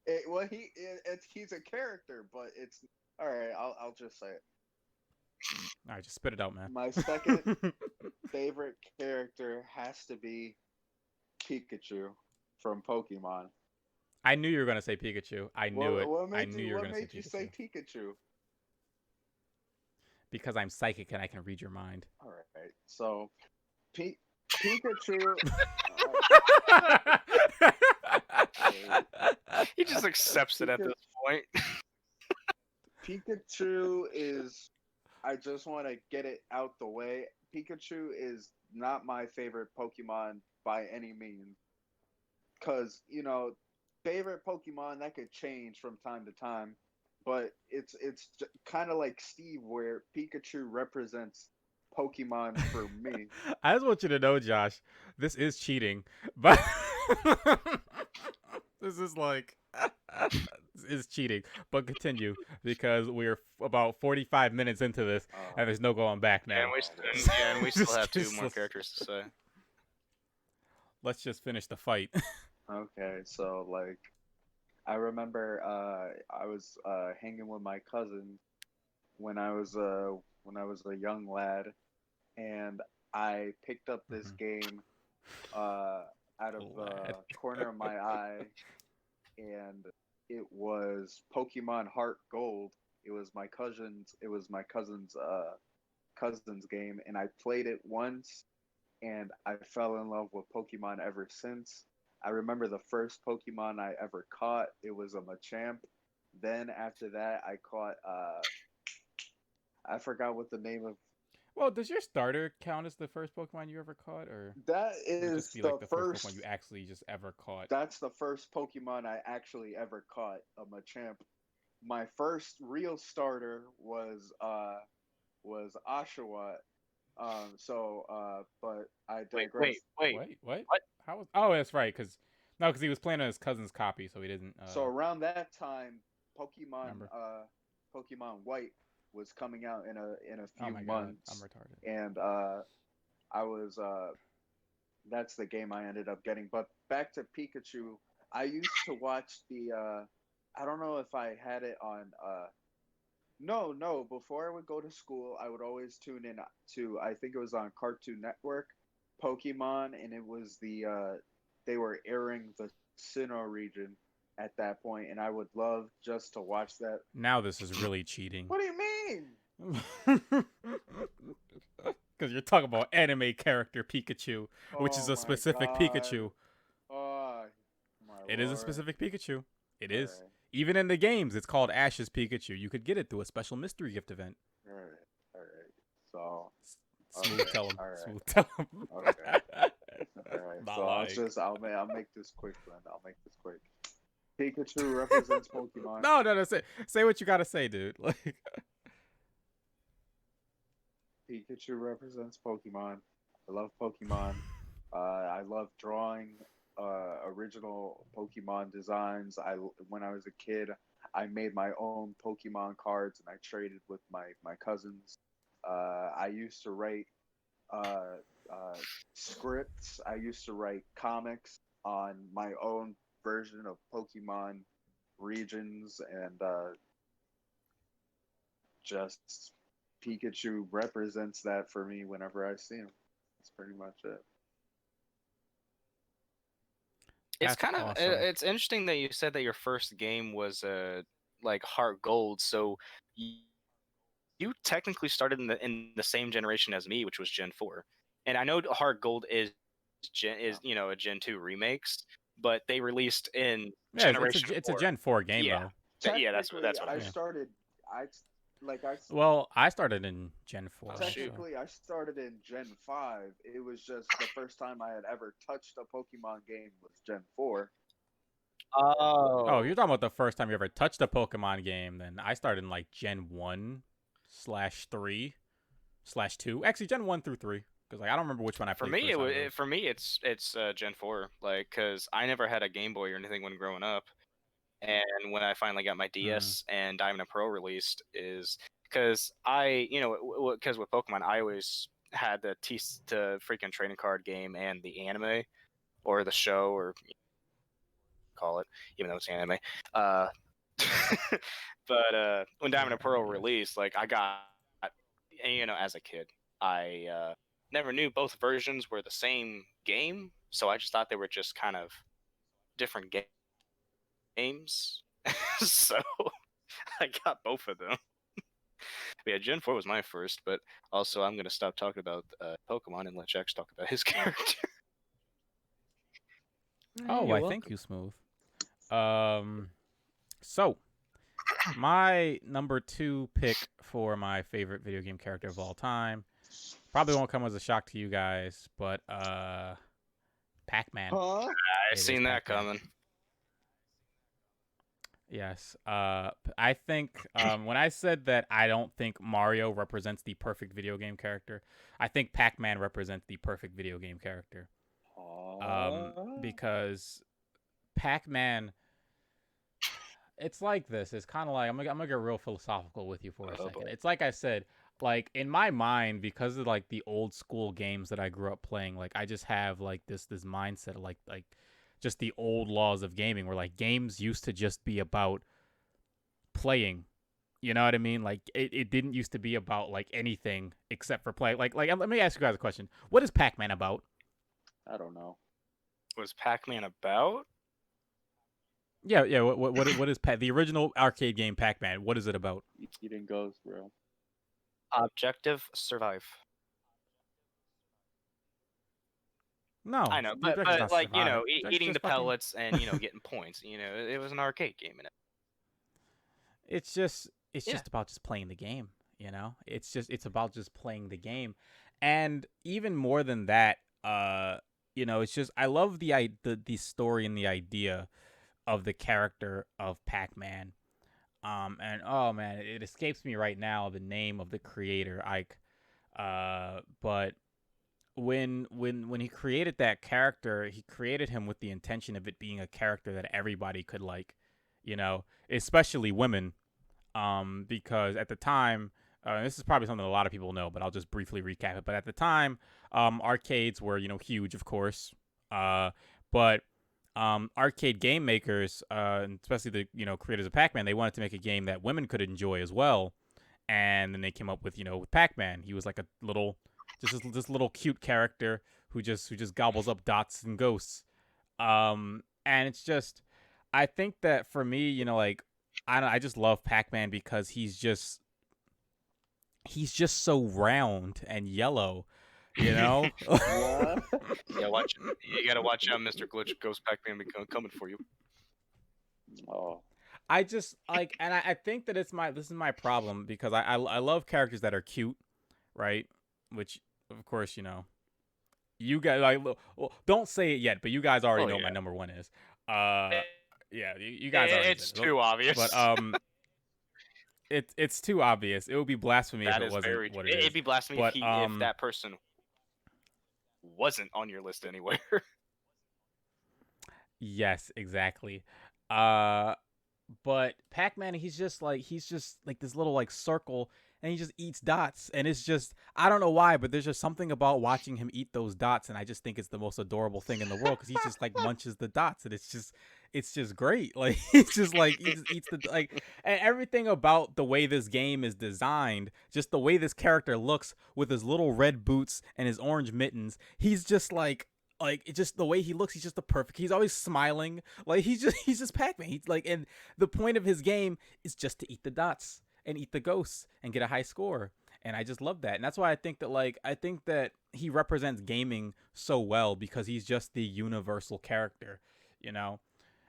he's a character, but it's all right. I'll just say it. All right, just spit it out, man. My second favorite character has to be Pikachu from Pokemon. I knew you were gonna say Pikachu. I knew it. What I made knew you you were What gonna say made you Pikachu. say Pikachu? Because I'm psychic and I can read your mind. All right, so Pikachu. He just accepts it at this point. Pikachu is. I just want to get it out the way. Pikachu is not my favorite Pokemon by any means, because favorite Pokemon that could change from time to time, but it's kind of like Steve, where Pikachu represents Pokemon for me. I just want you to know, Josh, this is cheating, but this is like this is cheating. But continue because we're about 45 minutes into this, and there's no going back now. And we still have 2 more characters to say. Let's just finish the fight. Okay, so like I remember I was hanging with my cousin when I was a young lad, and I picked up this game out of the corner of my eye, and it was Pokemon Heart Gold. It was my cousin's game, and I played it once, and I fell in love with Pokemon ever since. I remember the first Pokemon I ever caught. It was a Machamp. Then after that, I caught I forgot what the name of. Well, does your starter count as the first Pokemon you ever caught, or That would it is just be the like the first Pokemon first. you actually just ever caught? That's the first Pokemon I actually ever caught, a Machamp. My first real starter was Oshawott. But I digress. Wait, what? How was? Oh, that's right. Because he was playing on his cousin's copy, so he didn't. So around that time, Pokemon remember. Pokemon White was coming out in a Oh few my god, I'm months, retarded. and I was that's the game I ended up getting. But back to Pikachu, I used to watch the. I don't know if I had it on. No. Before I would go to school, I would always tune in to. I think it was on Cartoon Network, Pokemon, and it was the. They were airing the Sinnoh region at that point, and I would love just to watch that. Now this is really cheating. What do you mean? Because you're talking about anime character Pikachu, which is Oh a my specific god. Pikachu. Oh my It is a lord. specific Pikachu. It All is. right. Even in the games, it's called Ash's Pikachu. You could get it through a special mystery gift event. All right. All right. So. Smooth, Okay. tell him. All right. Smooth, tell him. Okay. All right. Not So lying. I'll make this quick then. I'll make this quick. Pikachu represents Pokemon. No. Say what you gotta say, dude. Like. Pikachu represents Pokemon. I love Pokemon. I love drawing original Pokemon designs. When I was a kid, I made my own Pokemon cards and I traded with my cousins. I used to write scripts. I used to write comics on my own version of Pokemon regions, and just Pikachu represents that for me whenever I see him. That's pretty much it. It's That's kind of awesome. it's interesting that you said that your first game was like Heart Gold. So you technically started in the same generation as me, which was Gen 4. And I know Heart Gold is a Gen 2 remakes, but they released in Yeah, Generation it's a 4. Gen 4 game Yeah. though. Yeah, that's Technically, what I I meant. Yeah. started. I Well, I started in Gen 4. Oh, shoot. technically I started in Gen 5. It was just the first time I had ever touched a Pokemon game was Gen 4. Oh, Oh. you're talking about the first time you ever touched a Pokemon game. Then I started in like Gen 1/3/2. Actually, Gen 1 through 3. Because like I don't remember which one I For played me, first. for me, it's Gen 4, like, cause I never had a Game Boy or anything when growing up, and when I finally got my DS and Diamond and Pearl released, is because because with Pokemon, I always had the freaking trading card game and the anime or the show or call it, even though it's anime. Uh, but when Diamond and Pearl released, like I got, as a kid, I never knew both versions were the same game, so I just thought they were just kind of different games. So I got both of them. But yeah, Gen 4 was my first, but also I'm gonna stop talking about Pokemon and let Jax talk about his character. Oh, You're why welcome. thank you, Smooth. So my number 2 pick for my favorite video game character of all time probably won't come as a shock to you guys, but Pac-Man. Huh? I seen that coming. Yes. I think when I said that I don't think Mario represents the perfect video game character, I think Pac-Man represents the perfect video game character. Because Pac-Man, it's like this. It's kind of like I'm gonna get real philosophical with you for a second. Boy. It's like I said, like in my mind, because of like the old school games that I grew up playing, like I just have like this mindset of like just the old laws of gaming, where like games used to just be about playing. You know what I mean? Like it didn't used to be about like anything except for play. Like let me ask you guys a question. What is Pac-Man about? I don't know. Was Pac-Man about? Yeah. What is the original arcade game Pac-Man? What is it about? Eating ghosts, bro. Objective survive. No, I know, the but objective's not like survive. Objective's eating just the fucking- pellets and getting points. It was an arcade game in it. It's just Yeah. about just playing the game. It's about just playing the game, and even more than that, it's just I love the story and the idea of the character of Pac-Man. And oh man, it escapes me right now the name of the creator, Ike. But when he created that character, he created him with the intention of it being a character that everybody could like, especially women. Because at the time, this is probably something a lot of people know, but I'll just briefly recap it. But at the time, arcades were huge, of course. But arcade game makers, especially the creators of Pac-Man, they wanted to make a game that women could enjoy as well. And then they came up with with Pac-Man. He was like a little, just this little cute character who just gobbles up dots and ghosts. And it's just, I think that for me, like I just love Pac-Man because he's just so round and yellow, Yeah. Yeah, you gotta watch out, Mr. Glitch Ghost Pac-Man coming for you. Oh. I just like, and I think that this is my problem because I love characters that are cute, right? Which of course you guys like. Well, don't say it yet, but you guys already know my number one is. Yeah, you guys already. It's too obvious. But it's too obvious. It would be blasphemy that if it wasn't very, what it is. It'd be blasphemy but, if that person wasn't on your list anywhere. Yes, exactly. But Pac-Man, he's just like this little like circle, and he just eats dots, and it's just, I don't know why, but there's just something about watching him eat those dots, and I just think it's the most adorable thing in the world because he just like munches the dots, and it's just great. Like it's just like he just eats the like, and everything about the way this game is designed, just the way this character looks with his little red boots and his orange mittens, he's just like it's just the way he looks, he's just the perfect, he's always smiling, like he's just Pac-Man. He's like, and the point of his game is just to eat the dots and eat the ghosts and get a high score, and I just love that. And that's why I think that he represents gaming so well, because he's just the universal character. Now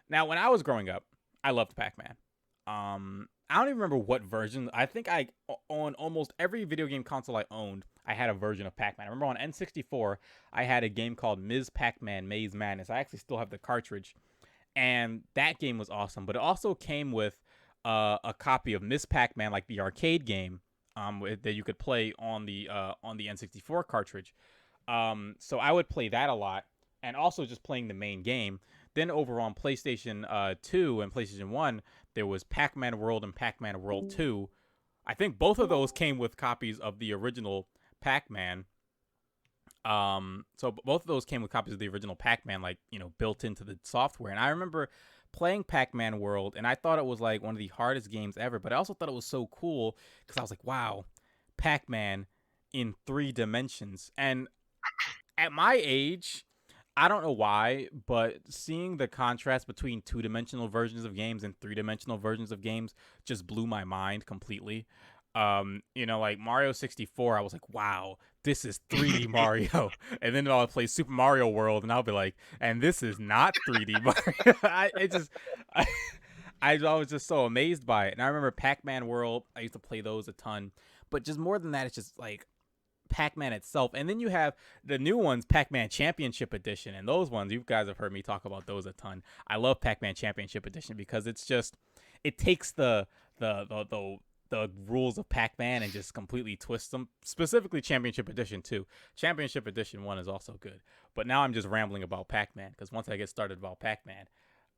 when I was growing up, I loved Pac-Man. I don't even remember what version. I think on almost every video game console I owned, I had a version of Pac-Man. I remember on N64, I had a game called Ms. Pac-Man Maze Madness. I actually still have the cartridge, and that game was awesome. But it also came with a copy of Ms. Pac-Man, like the arcade game, that you could play on the N64 cartridge. So I would play that a lot, and also just playing the main game. Then over on PlayStation 2 and PlayStation 1, there was Pac-Man World and Pac-Man World 2. I think both of those came with copies of the original Pac-Man. So both of those came with copies of the original Pac-Man, like, built into the software. And I remember playing Pac-Man World, and I thought it was like one of the hardest games ever, but I also thought it was so cool because I was like, wow, Pac-Man in 3 dimensions. And at my age, I don't know why, but seeing the contrast between 2-dimensional versions of games and 3-dimensional versions of games just blew my mind completely. Like Mario 64, I was like, wow, this is 3D Mario. And then I'll play Super Mario World, and I'll be like, and this is not 3D Mario. I was just so amazed by it. And I remember Pac-Man World, I used to play those a ton. But just more than that, it's just like Pac-Man itself. And then you have the new ones, Pac-Man Championship Edition, and those ones, you guys have heard me talk about those a ton. I love Pac-Man Championship Edition because it takes the rules of Pac-Man and just completely twists them. Specifically Championship Edition 2. Championship Edition 1 is also good. But now I'm just rambling about Pac-Man, because once I get started about Pac-Man,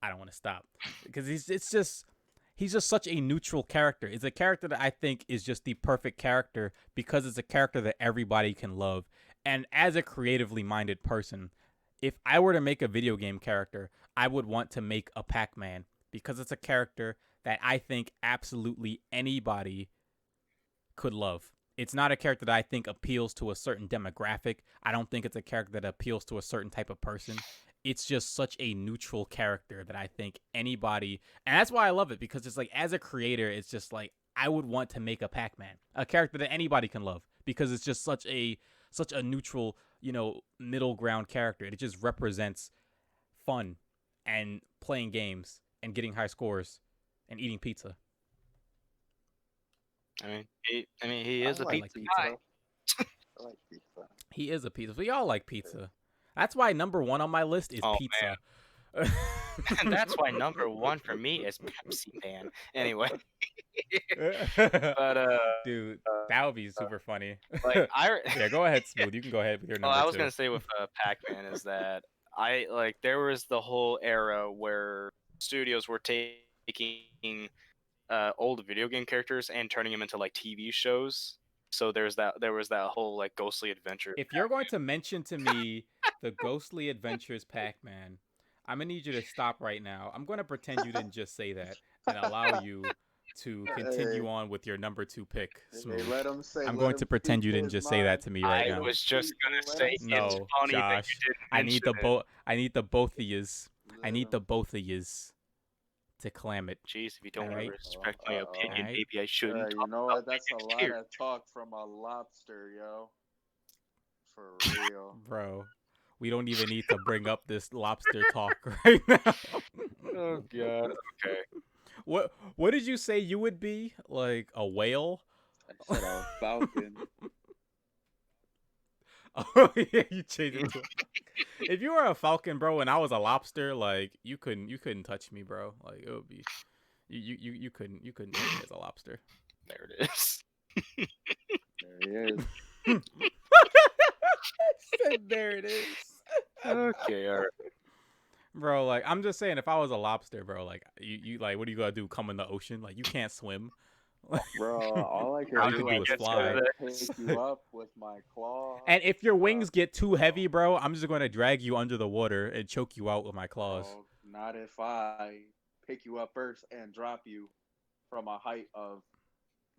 I don't want to stop, because he's just such a neutral character. It's a character that I think is just the perfect character because it's a character that everybody can love. And as a creatively minded person, if I were to make a video game character, I would want to make a Pac-Man, because it's a character that I think absolutely anybody could love. It's not a character that I think appeals to a certain demographic. I don't think it's a character that appeals to a certain type of person. It's just such a neutral character that I think anybody, and that's why I love it, because it's like, as a creator, it's just like, I would want to make a Pac-Man, a character that anybody can love, because it's just such a neutral, middle ground character. It just represents fun and playing games and getting high scores and eating pizza. I mean, he is a like pizza guy. I like pizza. He is a pizza. We all like pizza. That's why number 1 on my list is pizza. And that's why number 1 for me is Pepsi Man. Anyway. But dude, that would be super funny. Like yeah, go ahead, Smooth. You can go ahead with your number 2. I was gonna say with Pac-Man is that there was the whole era where studios were taking old video game characters and turning them into like TV shows. So there was that whole like Ghostly Adventure. If you're going to mention to me the Ghostly Adventures Pac-Man, I'm gonna need you to stop right now. I'm gonna pretend you didn't just say that and allow you to continue on with your number 2 pick. Hey, Smooth. let him say. I'm let going him to pretend speak you didn't his just say that mind. to me right I now. was just gonna Let say him it's speak. No, funny that Josh. you didn't I need the mention it. I need the both of yous. I Let need him- the both of yous to clam it. Jeez, if you don't Alright. respect my opinion, Alright. maybe I shouldn't you talk know about what? That's my a next lot character. of talk from a lobster, yo. For real. Bro, we don't even need to bring up this lobster talk right now. Oh god. Okay. What did you say you would be? Like a whale? I said a falcon. Oh yeah, you changed it to. If you were a falcon, bro, and I was a lobster, like you couldn't touch me, bro. Like it would be, you couldn't touch me as a lobster. There it is. There he is. Said there it is. Okay, alright. Bro, like I'm just saying, if I was a lobster, bro, like you like, what are you gonna do? Come in the ocean? Like you can't swim. Bro, all I How can you do can do do we is get to fly. this? pick you up with my claws. And if your wings get too heavy, bro, I'm just going to drag you under the water and choke you out with my claws. Bro, not if I pick you up first and drop you from a height of.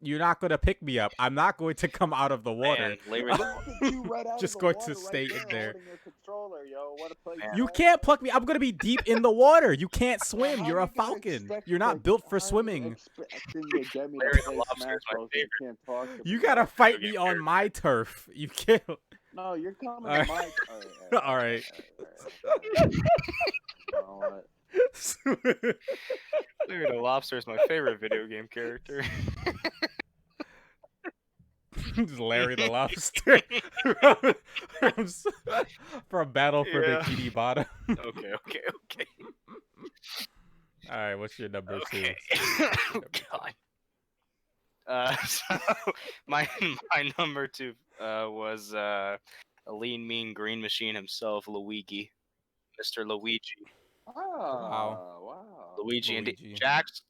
You're not going to pick me up. I'm not going to come out of the water. Man, Larry, Look at you right out Just of the going water to right stay in there. holding your controller, yo. What a play! Man. You can't pluck me. I'm going to be deep in the water. You can't swim. How You're a you gonna falcon. expect You're not to- built for how you swimming. expecting to get me to Larry the play Lobster Smash is my Bros. You can't talk to me. You got to fight me Video on game my turf. You can't. No, you're coming Alright. to my. All right. You know what? Larry the Lobster is my favorite video game character. Just Larry the Lobster from Battle for Yeah. Bikini Bottom. Okay. All right, what's your number Okay. 2? Oh god. So my number 2 was a lean, mean green machine himself, Luigi, Mr. Luigi. Wow. Luigi and Luigi. Jax.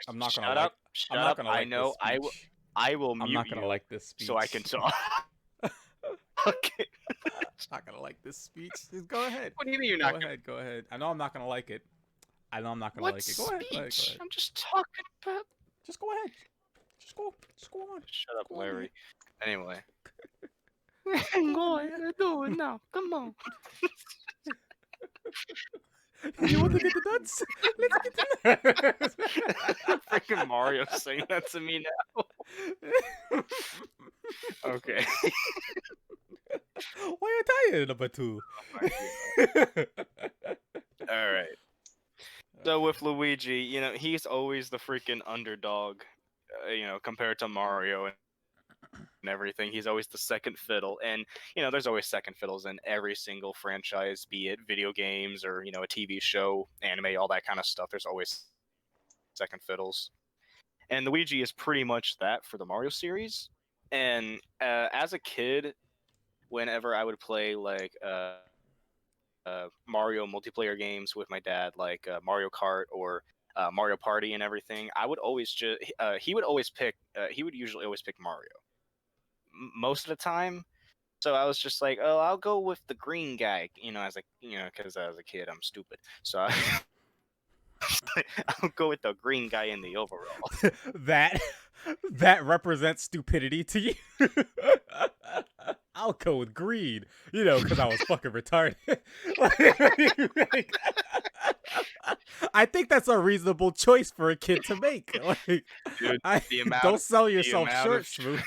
I'm not gonna Shut like. up. Shut I'm not up. gonna I like know. this I will. speech. I will mute I'm not gonna you like this speech. so I can talk. Okay. I'm not gonna like this speech. Just go ahead. What do you mean you're Go not gonna? ahead. Go ahead. I know I'm not gonna like it. I know I'm not gonna What like it. Go ahead. Go ahead. Go speech? ahead. I'm just talking about. Just go ahead. Just go on. Shut up, Go on, Larry. Anyway. Go ahead, do it now. Come on. You want to get the nuts? Let's get the nuts. Freaking Mario saying that to me now. Okay. Why are you tired, number 2? All right. So with Luigi, you know, he's always the freaking underdog, compared to Mario and everything. He's always the second fiddle, and there's always second fiddles in every single franchise, be it video games or a TV show, anime, all that kind of stuff. There's always second fiddles, and Luigi is pretty much that for the Mario series. And as a kid, whenever I would play like Mario multiplayer games with my dad, like Mario Kart or Mario Party and everything, I would always he would usually always pick Mario most of the time. So I was just like, oh, I'll go with the green guy, because as a kid I'm stupid. So I'll go with the green guy in the overall. that represents stupidity to you. I'll go with green, because I was fucking retarded. I think that's a reasonable choice for a kid to make. Dude, don't sell yourself short, Smooth.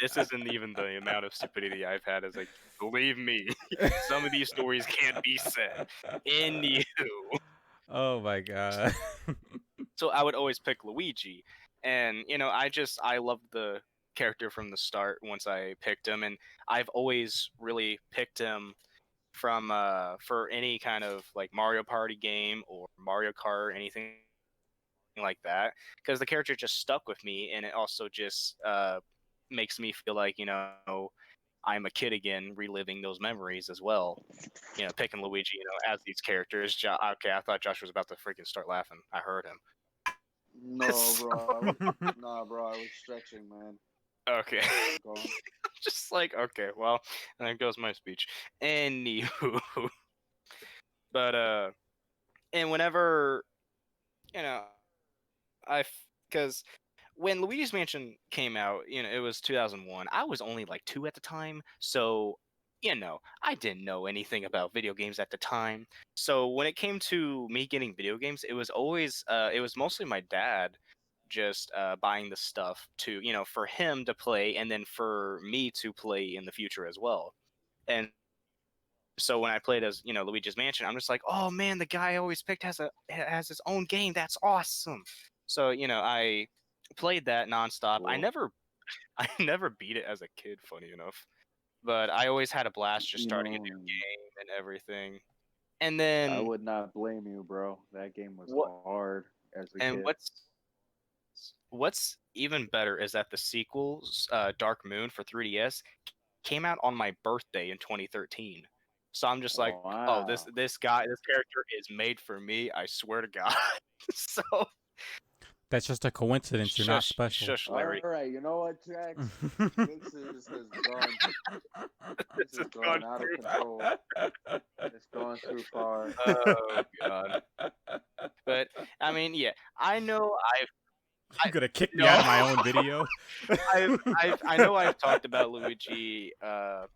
This isn't even the amount of stupidity I've had as like, believe me, some of these stories can't be said. Anywho. Oh my god. So I would always pick Luigi, and I loved the character from the start once I picked him, and I've always really picked him from for any kind of like Mario Party game or Mario Kart, anything like that, because the character just stuck with me, and it also just makes me feel like I'm a kid again, reliving those memories as well. Picking Luigi, as these characters. Okay, I thought Josh was about to freaking start laughing. I heard him. No, So- bro. Nah, bro. I was stretching, man. Okay. Go on. Just like, okay, well, and there goes my speech. Anywho. But, and whenever, you know, because when Luigi's Mansion came out, it was 2001. I was only like 2 at the time, so I didn't know anything about video games at the time. So when it came to me getting video games, it was mostly my dad just buying the stuff to for him to play, and then for me to play in the future as well. And so when I played as Luigi's Mansion, I'm just like, oh man, the guy I always picked has his own game. That's awesome. So I played that nonstop. I Cool. never I never beat it as a kid, funny enough, but I always had a blast just You starting a know, new game and everything. And I then would not blame you, bro. That game was what? hard as a And kid. what's even better is that the sequels, Dark Moon for 3DS, came out on my birthday in 2013. So I'm just like, oh, this Wow. this character is made for me. I swear to God. So That's just a coincidence. You're not shush, special. shush, All Larry. right, you know what, Jax? This has gone. This This has has gone gone out of too control. It's gone too far. Oh God. But I mean, yeah, I know You're gonna kick me out no, of my own video. I know I've talked about Luigi a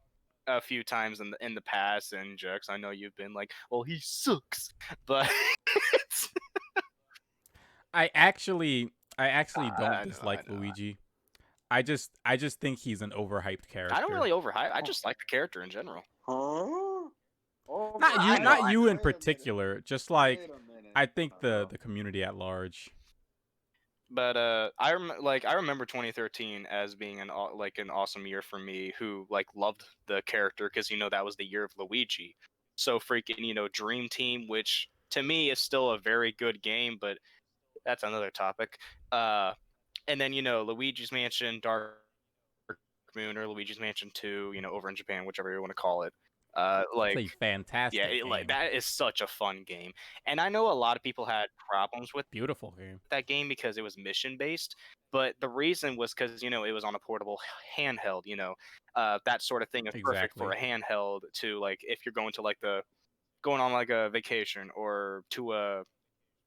few times in the past, and Jux, I know you've been like, "Well, he sucks," but I actually don't I know, I dislike know. Luigi. I just think he's an overhyped I don't character. really overhype. I just like the character in general. Huh? Not you, I know. not Overhyped? you in Wait a minute. particular. Just like Wait a minute, I think the bro. the community at large. But I remember 2013 as being an awesome year for me, who like loved the character because that was the year of Luigi. So freaking Dream Team, which to me is still a very good game, but that's another topic. Uh, and then Luigi's Mansion, Dark Moon, or Luigi's Mansion 2, over in Japan, whichever you want to call it. It's Like a yeah, fantastic like game. that is such a fun game, and I know a lot of people had problems with Beautiful game. that game because it was mission based, but the reason was because it was on a portable handheld. That sort of thing is perfect for Exactly. a handheld to like if you're going to like going on like a vacation or to a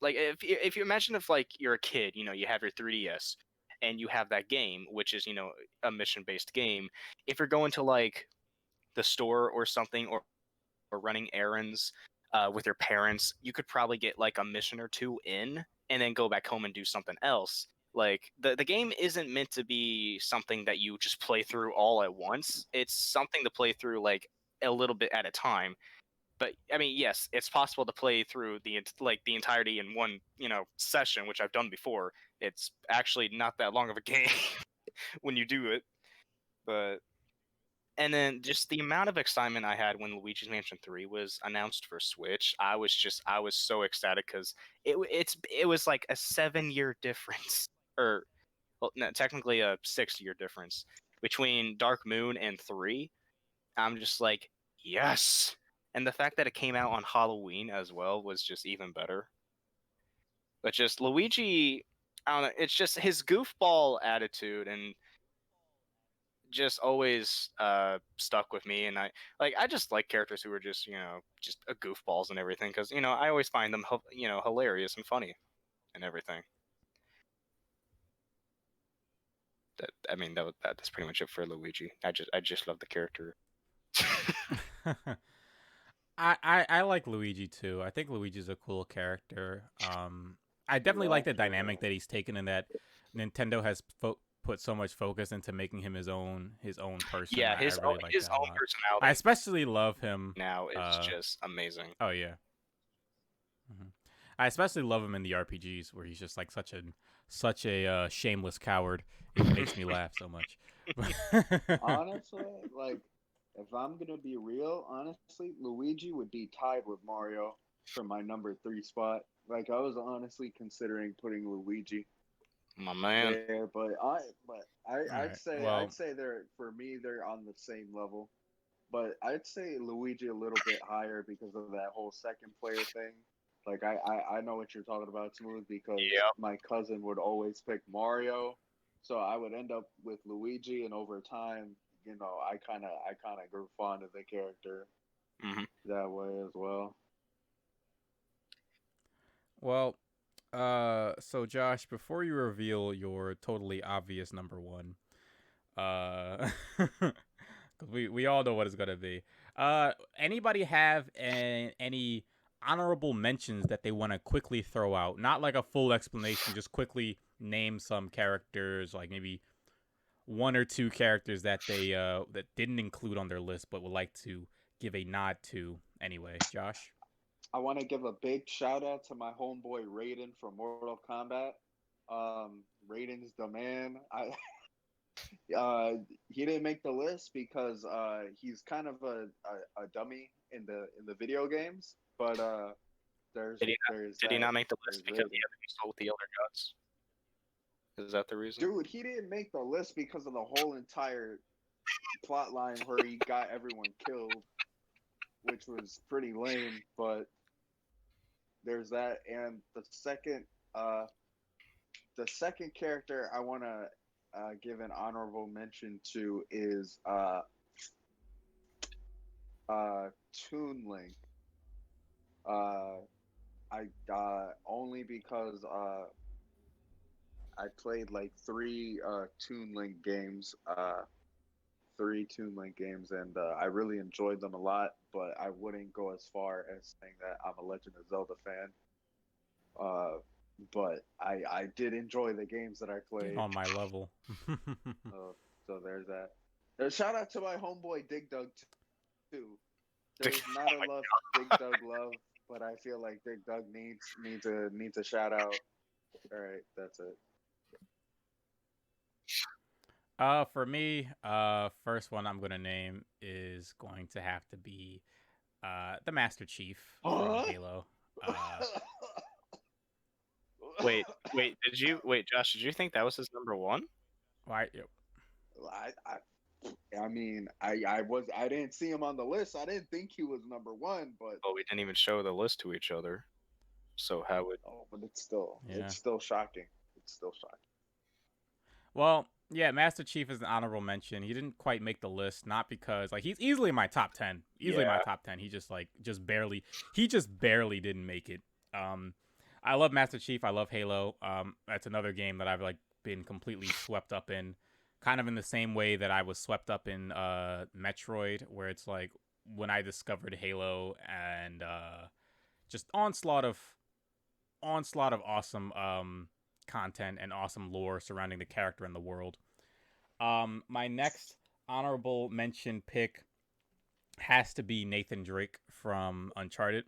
like if you imagine if like you're a kid, you have your 3DS and you have that game, which is a mission based game. If you're going to like the store or something, or running errands with your parents, you could probably get like a mission or two in and then go back home and do something else. Like the game isn't meant to be something that you just play through all at once. It's something to play through like a little bit at a time. But I mean, yes, it's possible to play through the entirety in one session, which I've done before. It's actually not that long of a game when you do it. But and then just the amount of excitement I had when Luigi's Mansion 3 was announced for Switch, I was so excited because it was like a 7 year difference, or well, no, technically a 6 year difference between Dark Moon and 3. I'm just like, yes. And the fact that it came out on Halloween as well was just even better. But just Luigi, I don't know, it's just his goofball attitude and just always stuck with me, and I just like characters who are just just goofballs and everything, because I always find them hilarious and funny and everything. That I mean that's pretty much it for Luigi. I just love the character. I like Luigi too. I think Luigi's a cool character. I definitely like the Like, dynamic that he's taken in that Nintendo has put so much focus into making him his own person. Yeah, I really like his that a own lot. I personality especially love him. now is just amazing. Oh yeah. hmm I especially love him in the RPGs where he's just like such a shameless coward. It makes me laugh so much. honestly, like, if I'm gonna be real, honestly, Luigi would be tied with Mario for my number 3 spot. Like, I was honestly considering putting Luigi My man. there, but All I'd right. say Well, they're, for me, they're on the same level. But I'd say Luigi a little bit higher because of that whole second player thing. Like I know what you're talking about, Smooth, because Yeah. my cousin would always pick Mario, so I would end up with Luigi, and over time, I kind of grew fond of the character Hmm. that way as well. Well, so Josh, before you reveal your totally obvious number one, uh, 'cause we all know what it's gonna be. Anybody have any honorable mentions that they want to quickly throw out? Not like a full explanation, just quickly name some characters, like maybe one or two characters that they that didn't include on their list, but would like to give a nod to anyway. Josh. I want to give a big shout out to my homeboy Raiden from Mortal Kombat. Raiden's the man. I uh, he didn't make the list because he's kind of a dummy in the video games. But Did he not, there's did he that not make the there's list because he Raiden. had to consult the Elder Gods? Is that the reason? Dude, he didn't make the list because of the whole entire plot line where he got everyone killed, which was pretty lame. But there's that, and uh, the second character I want to give an honorable mention to is Toon Link. Uh, I only because I played like Toon Link games, and I really enjoyed them a lot. But I wouldn't go as far as saying that I'm a Legend of Zelda fan. Uh, but I did enjoy the games that I Get played. on my level. So there's that. Shout out to my homeboy Dig Dug too. There's not enough Dig Dug love, but I feel like Dig Dug needs a shout out. All right, that's it. For me, first one I'm gonna name is going to have to be the Master Chief from Huh? Halo. Wait, Josh, did you think that was his number one? Why? I mean, I didn't see him on the list. I didn't think he was number one, but Well, we didn't even show the list to each other. So how would but Yeah. it's still shocking. It's still shocking. Well, yeah, Master Chief is an honorable mention. He didn't quite make the list, not because like he's easily my top 10. Easily my Yeah. top 10. He just barely didn't make it. Um I love Master Chief. I love Halo. That's another game that I've like been completely swept up in. Kind of in the same way that I was swept up in Metroid, where it's like when I discovered Halo and just onslaught of awesome content and awesome lore surrounding the character and the world. My next honorable mention pick has to be Nathan Drake from Uncharted.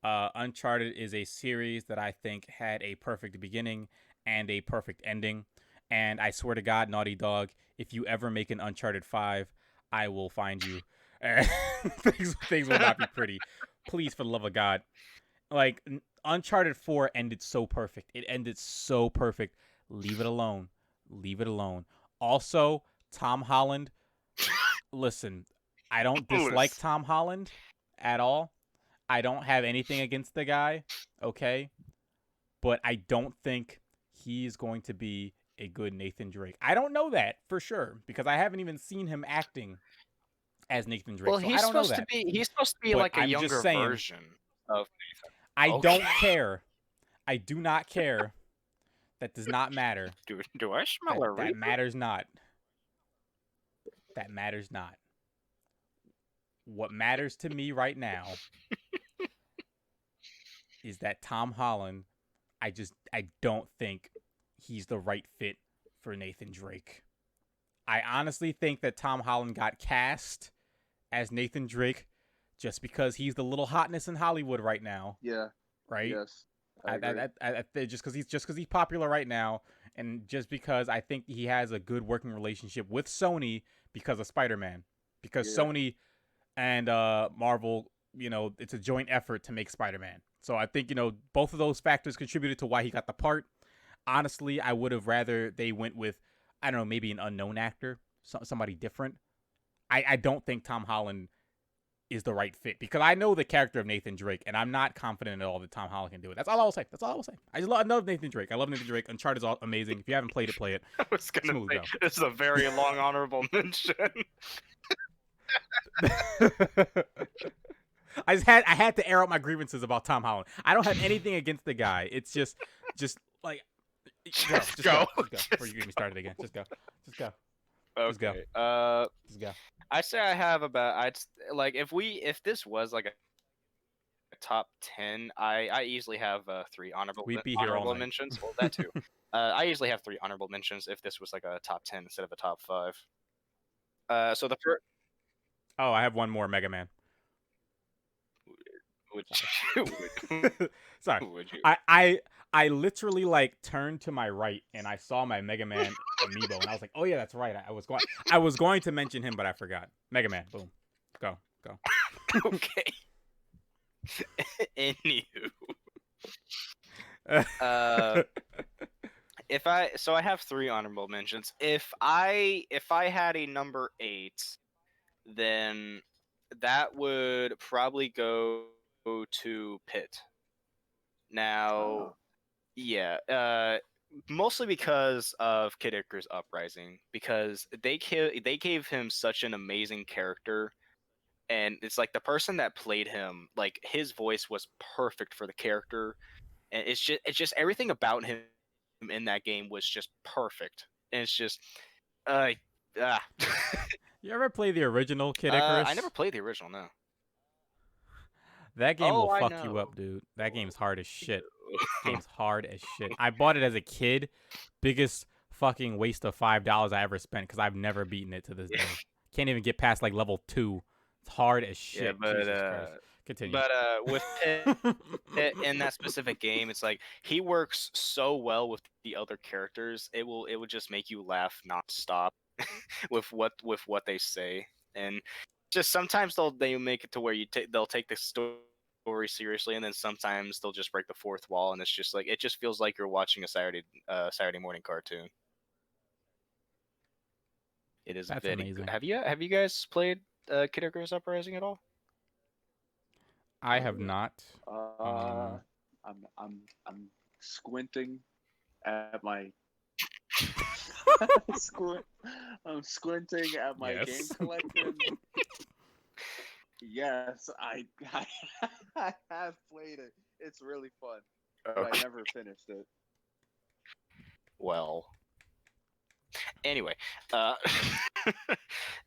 Uncharted is a series that I think had a perfect beginning and a perfect ending. And I swear to God, Naughty Dog, if you ever make an Uncharted 5, I will find you. Things will not be pretty. Please, for the love of God. Like, Uncharted 4 ended so perfect. It ended so perfect. Leave it alone. Leave it alone. Also, Tom Holland. Listen, I don't dislike Tom Holland at all. I don't have anything against the guy, okay? But I don't think he's going to be a good Nathan Drake. I don't know that for sure because I haven't even seen him acting as Nathan Drake. Well, So I don't know that. he's supposed to be But like a I'm just younger saying, version of Nathan. I Okay. don't care. I do not care. That does not matter. Do I smell a That reaper? matters not. That matters not. What matters to me right now is that Tom Holland, I don't think he's the right fit for Nathan Drake. I honestly think that Tom Holland got cast as Nathan Drake just because he's the little hotness in Hollywood right now. Yeah. Right? Yes. I agree. Just because he's popular right now, and just because I think he has a good working relationship with Sony because of Spider-Man, because Yeah. Sony and Marvel, it's a joint effort to make Spider-Man. So I think both of those factors contributed to why he got the part. Honestly, I would have rather they went with, I don't know, maybe an unknown actor, somebody different. I don't think Tom Holland is the right fit, because I know the character of Nathan Drake, and I'm not confident at all that Tom Holland can do it. That's all I will say. That's all I will say. I love Nathan Drake. I love Nathan Drake. Uncharted is amazing. If you haven't played it, play it. I was gonna Smooth say go. this is a very long honorable mention. I had to air out my grievances about Tom Holland. I don't have anything against the guy. It's just like Just go. go. Before you get me started again. Just go. Okay. Just go. Just go. I'd say I have about if this was like a top 10, I easily have 3 We'd be here all honorable night. mentions. Well, that too. I usually have 3 honorable mentions if this was like a top 10 instead of a top 5. So the first. Oh, I have one more, Mega Man. Sorry. Would you? I literally like turned to my right and I saw my Mega Man amiibo and I was like, oh yeah, that's right. I was going to mention him, but I forgot. Mega Man, boom, go. Okay. Anywho, I have 3 honorable mentions. If I had a number 8, then that would probably go to Pit. Now, yeah, mostly because of Kid Icarus Uprising, because they gave him such an amazing character, and it's like the person that played him, like his voice was perfect for the character, and it's just everything about him in that game was just perfect, and it's just uh, ah. You ever play the original Kid Icarus? I never played the original, no. That game will I fuck know. you up, dude. That game's hard as shit. Game's hard as shit. I bought it as a kid. Biggest fucking waste of $5 I ever spent, because I've never beaten it to this day. Can't even get past like level 2. It's hard as shit. Yeah, but Jesus Christ. Continue. But with Pit in that specific game, it's like he works so well with the other characters. It would just make you laugh nonstop with what they say, and just sometimes they make it to where they'll take the story seriously, and then sometimes they'll just break the fourth wall, and it's just like it just feels like you're watching a Saturday morning cartoon. It is That's very amazing. good. Have you guys played Kid Icarus Uprising at all? I have not. I'm squinting at my I'm squinting at my Yes. game collection. Yes, I have played it. It's really fun, but I never finished it. Well, anyway,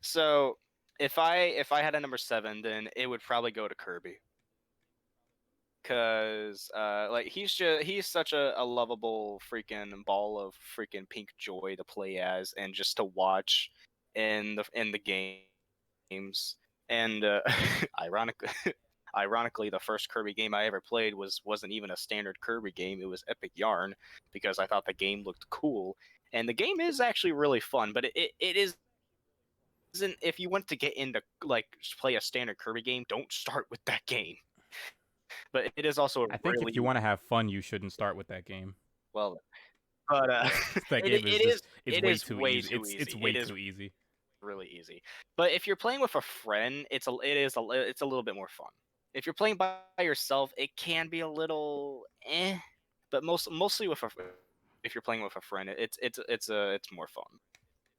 so if I had a number 7, then it would probably go to Kirby. Cause like he's such a lovable freaking ball of freaking pink joy to play as and just to watch in the games. And ironically, the first Kirby game I ever played wasn't even a standard Kirby game. It was Epic Yarn, because I thought the game looked cool, and the game is actually really fun. But it isn't. If you want to get into like play a standard Kirby game, don't start with that game. But it is also I think if you want to have fun, you shouldn't start with that game. well, but that game it is way too easy. It's way too easy. Really easy. But if you're playing with a friend, it's a little bit more fun. If you're playing by yourself, it can be a little but mostly if you're playing with a friend, it's more fun.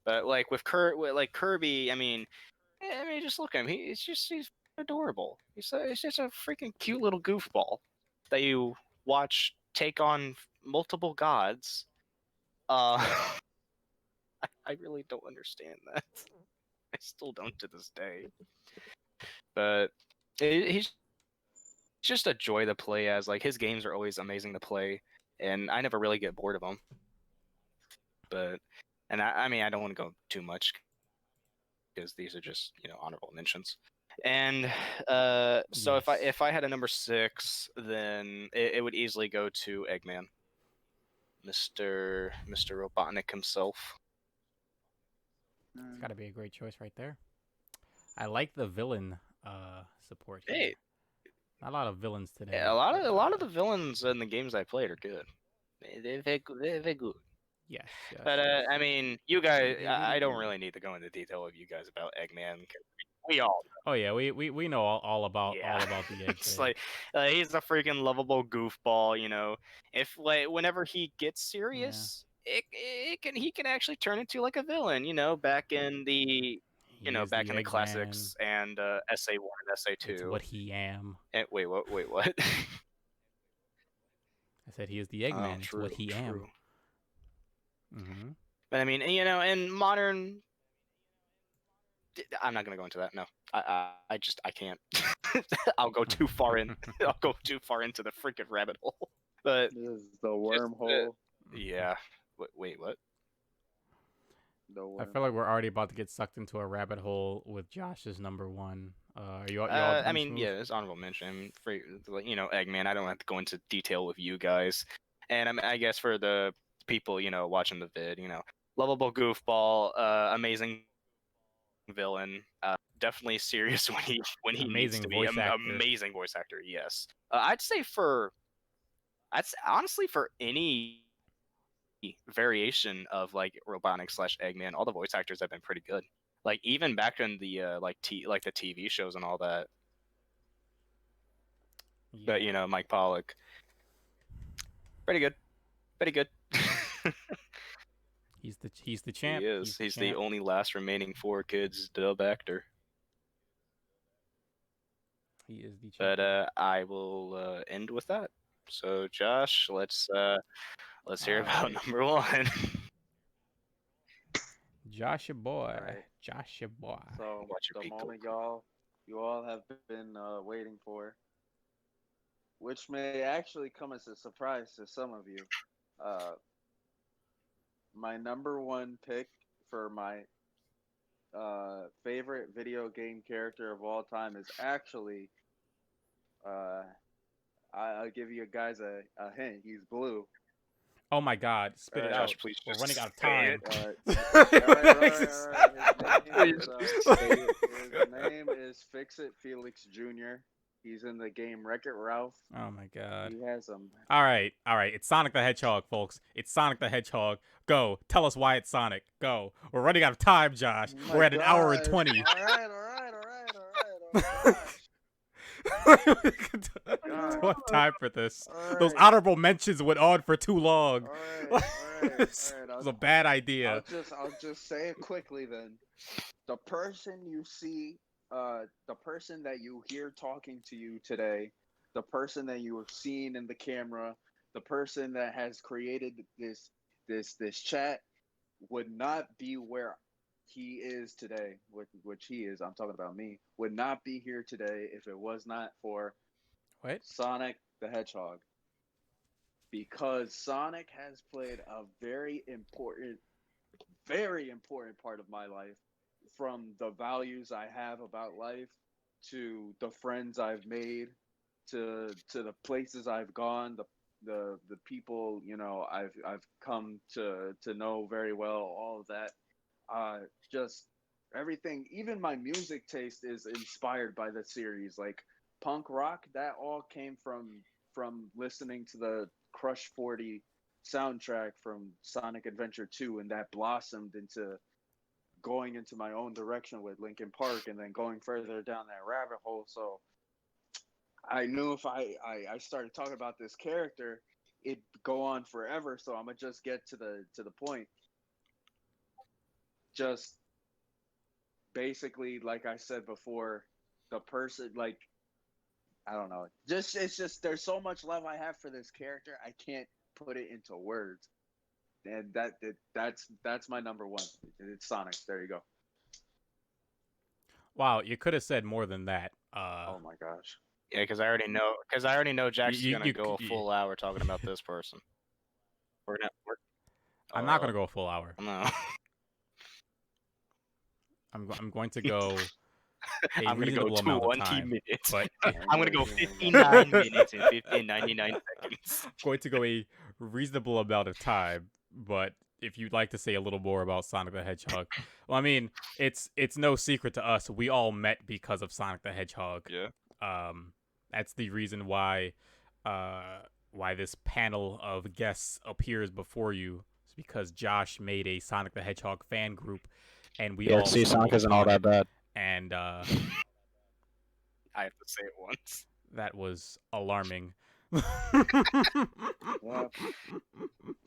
But like with Kirby, I mean, just look at him. He's adorable. He's just a freaking cute little goofball that you watch take on multiple gods. I really don't understand that. I still don't to this day. But he's just a joy to play as. Like his games are always amazing to play, and I never really get bored of them. But I mean I don't want to go too much because these are just honorable mentions. And so Yes. if I had a number 6, then it would easily go to Eggman, Mr. Robotnik himself. It's got to be a great choice right there. I like the villain support here. Hey, not a lot of villains today. Yeah, a lot of the villains in the games I played are good. They're good. Yes. But I mean, you guys, I don't really need to go into detail with you guys about Eggman. We all Oh yeah, we know all about yeah. the egg It's kid. like he's a freaking lovable goofball, you know. If like whenever he gets Yeah, serious, he can actually turn into like a villain, you know, back in the he is back the in the Eggman. classics and SA1 and It's SA2. what he am. And wait, what? Wait, what? I said he is the Oh, Eggman. It's what true, he am. true. Mm-hmm. But I mean, you know, in modern, I'm not gonna go into that. No, I just I can't. I'll go too far in. I'll go too far into the freaking rabbit hole. But This is the just wormhole. yeah. Wait, what? The I feel like wormhole. we're already about to get sucked into a rabbit hole with Josh's number one. You all I done, mean, Smooth? yeah, it's honorable mention. For you know, Eggman. I don't have to go into detail with you guys. And I mean, I guess for the people, you know, watching the vid, you know, lovable goofball, amazing villain. Definitely serious when he needs Amazing to be. voice actor. Amazing voice actor. Yes. I'd say, honestly for any variation of like Robotnik slash Eggman, all the voice actors have been pretty good. Like even back in the like the TV shows and all that. But Yeah, you know, Mike Pollock, pretty good, pretty good. he's the He champ. He's is. the He's the champ. only last remaining 4 kids dub actor. He is the But champion. I will end with that. So Josh, let's hear All about right, number one. Josh your boy. All right. Josh your boy. So Watch your the beat go. moment you all have been waiting for, which may actually come as a surprise to some of you. Uh, my number one pick for my favorite video game character of all time is actually uh, I'll give you guys a hint. He's blue. Oh my God! All Spit it right. Josh, out. please We're just running out of say time. it. All right. Please just say it. His name is Fix It Felix Jr. He's in the game Wreck It Ralph. Oh my God! He has some. All right, all right. It's Sonic the Hedgehog, folks. It's Sonic the Hedgehog. Go. Tell us why it's Sonic. Go. We're running out of time, Josh. Oh my We're at an hour and gosh! 20. All right. Oh gosh. Don't have time for this. All Those right. honorable mentions went on for too long. All right. It was a bad idea. I'll just say it quickly then. The person you see, the person that you hear talking to you today, the person that you have seen in the camera, the person that has created this chat would not be where he is today, which he is. I'm talking about me. Would not be here today if it was not for What? Sonic the Hedgehog. Because Sonic has played a very important part of my life, from the values I have about life to the friends I've made to the places I've gone, the people, you know, I've come to know very well, all of that. Just everything, even my music taste is inspired by the series. Like punk rock, that all came from listening to the Crush 40 soundtrack from Sonic Adventure 2, and that blossomed into going into my own direction with Linkin Park, and then going further down that rabbit hole. So I knew if I started talking about this character, it'd go on forever. So I'm gonna just get to the point. Just basically, like I said before, the person, like, I don't know. Just it's just there's so much love I have for this character. I can't put it into words. And that's my number one. It's Sonic. There you go. Wow, you could have said more than that. Oh my gosh. Yeah, because I already know Jax is gonna go a you full hour talking about this person. We're I'm not gonna go a full hour. no. I'm going to go a I'm gonna go reasonable amount of 20 time, minutes. but I'm gonna go 59 minutes and 99 seconds. I'm going to go a reasonable amount of time. But if you'd like to say a little more about Sonic the Hedgehog, well, I mean, it's no secret to us. We all met because of Sonic the Hedgehog. Yeah. That's the reason why this panel of guests appears before you. It's because Josh made a Sonic the Hedgehog fan group, and we all Sonic isn't all joined that it. bad. and I have to say it once. that was alarming. Yep.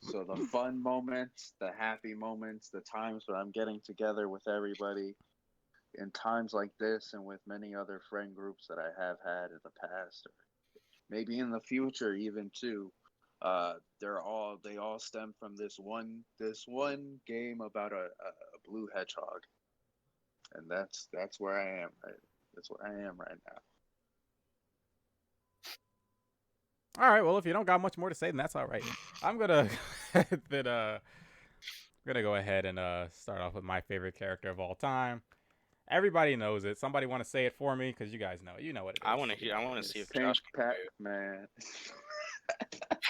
So the fun moments, the happy moments, the times when I'm getting together with everybody in times like this and with many other friend groups that I have had in the past or maybe in the future even too. They all stem from this one game about a blue hedgehog. And that's where I am. That's where I am right now. All right, well, if you don't got much more to say, then that's all right. I'm gonna then gonna go ahead and start off with my favorite character of all time. Everybody knows it. Somebody want to say it for me because you guys know it. You know what it I is. want to hear. I want to see It's if Pink Josh can Pac say it. Man.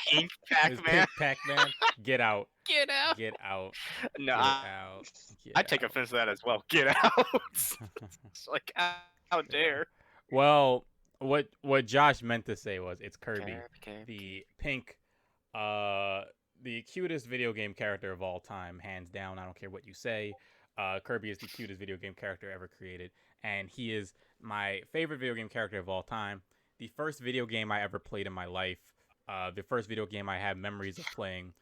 Pink It's Pac-Man. Pink Pac-Man. Get out. Get out. Get out. No, Get out. I Get take out. offense to that as well. Get out. It's like, how Yeah. dare. Well, what Josh meant to say was it's Kirby, Kirby. the pink, uh, the cutest video game character of all time, hands down. I don't care what you say. Kirby is the cutest video game character ever created, and he is my favorite video game character of all time. The first video game I ever played in my life, the first video game I have memories of playing,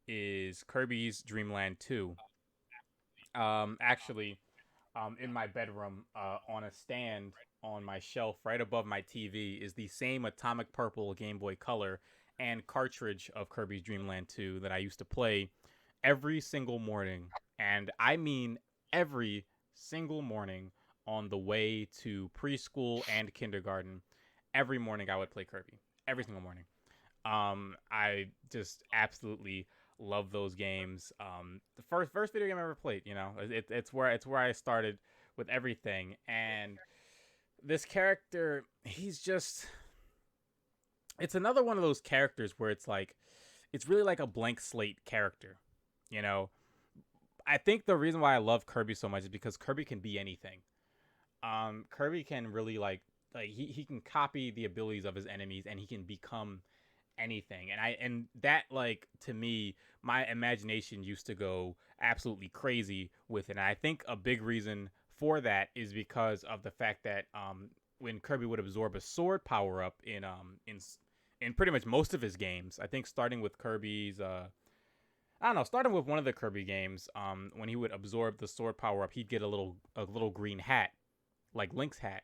is Kirby's Dream Land 2. Actually, in my bedroom, on a stand on my shelf right above my TV, is the same atomic purple Game Boy Color and cartridge of Kirby's Dream Land 2 that I used to play every single morning. And I mean every single morning on the way to preschool and kindergarten. Every morning I would play Kirby. Every single morning. I just absolutely love those games. The first video game I ever played, it's where I started with everything. And this character, it's another one of those characters where it's really like a blank slate character. You know, I think the reason why I love Kirby so much is because Kirby can be anything. Kirby can really like he can copy the abilities of his enemies and he can become anything. And that, like, to me, my imagination used to go absolutely crazy with it. And I think a big reason for that is because of the fact that when Kirby would absorb a sword power up in pretty much most of his games, I think starting with Kirby's I don't know, starting with one of the Kirby games, when he would absorb the sword power up, he'd get a little green hat, like Link's hat.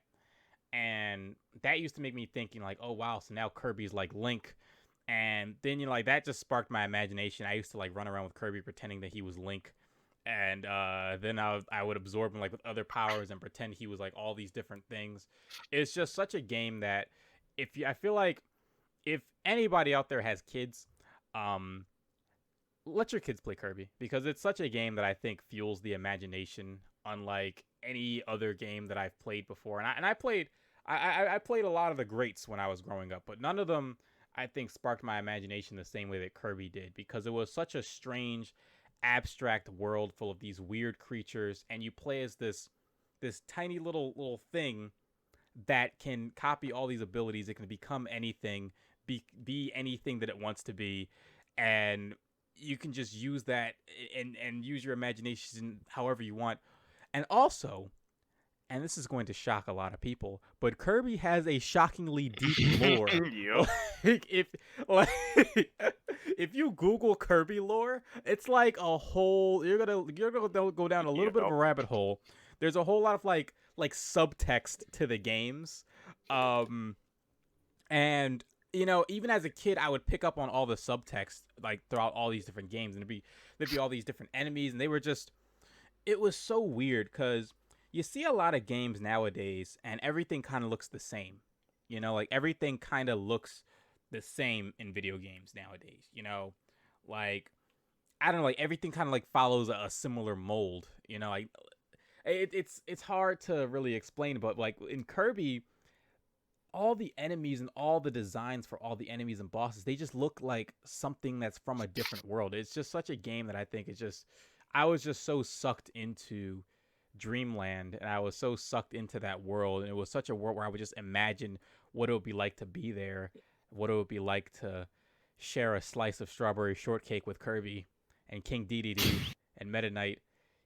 And that used to make me thinking like, oh wow, so now Kirby's like Link. And then like that just sparked my imagination. I used to like run around with Kirby pretending that he was Link, and then I would absorb him like with other powers and pretend he was like all these different things. It's just such a game that I feel like if anybody out there has kids, um, let your kids play Kirby because it's such a game that I think fuels the imagination, unlike any other game that I've played before. And I played I played a lot of the greats when I was growing up, but none of them I think sparked my imagination the same way that Kirby did because it was such a strange, abstract world full of these weird creatures, and you play as this tiny little thing that can copy all these abilities. It can become anything, be anything that it wants to be, and you can just use that and use your imagination however you want. And also, and this is going to shock a lot of people, but Kirby has a shockingly deep lore. Yep. if like, if you Google Kirby lore, it's like a whole you're gonna go down a little bit of a Yep. rabbit hole. There's a whole lot of like subtext to the games, um, and even as a kid, I would pick up on all the subtext like throughout all these different games, and there'd be all these different enemies, and it was so weird because you see a lot of games nowadays and everything kind of looks the same. Like everything kind of looks the same in video games nowadays. Like I don't know, like everything kind of like follows a similar mold. Like it's hard to really explain, but like in Kirby, all the enemies and all the designs for all the enemies and bosses, they just look like something that's from a different world. It's just such a game that I think I was just so sucked into Dreamland, and I was so sucked into that world, and it was such a world where I would just imagine what it would be like to be there, what it would be like to share a slice of strawberry shortcake with Kirby and King Dedede and Meta Knight.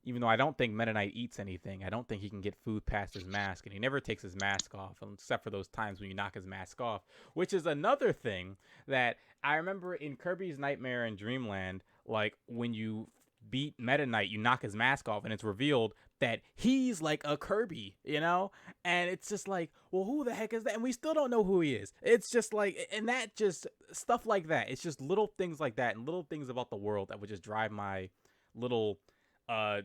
Even though I don't think Meta Knight eats anything, I don't think he can get food past his mask, and he never takes his mask off, except for those times when you knock his mask off, which is another thing that I remember in Kirby's Nightmare and Dreamland, like when you beat Meta Knight, you knock his mask off, and it's revealed that he's like a Kirby, you know? And it's just like, well, who the heck is that? And we still don't know who he is. It's just like, and that just, stuff like that. It's just little things like that and little things about the world that would just drive my little, uh,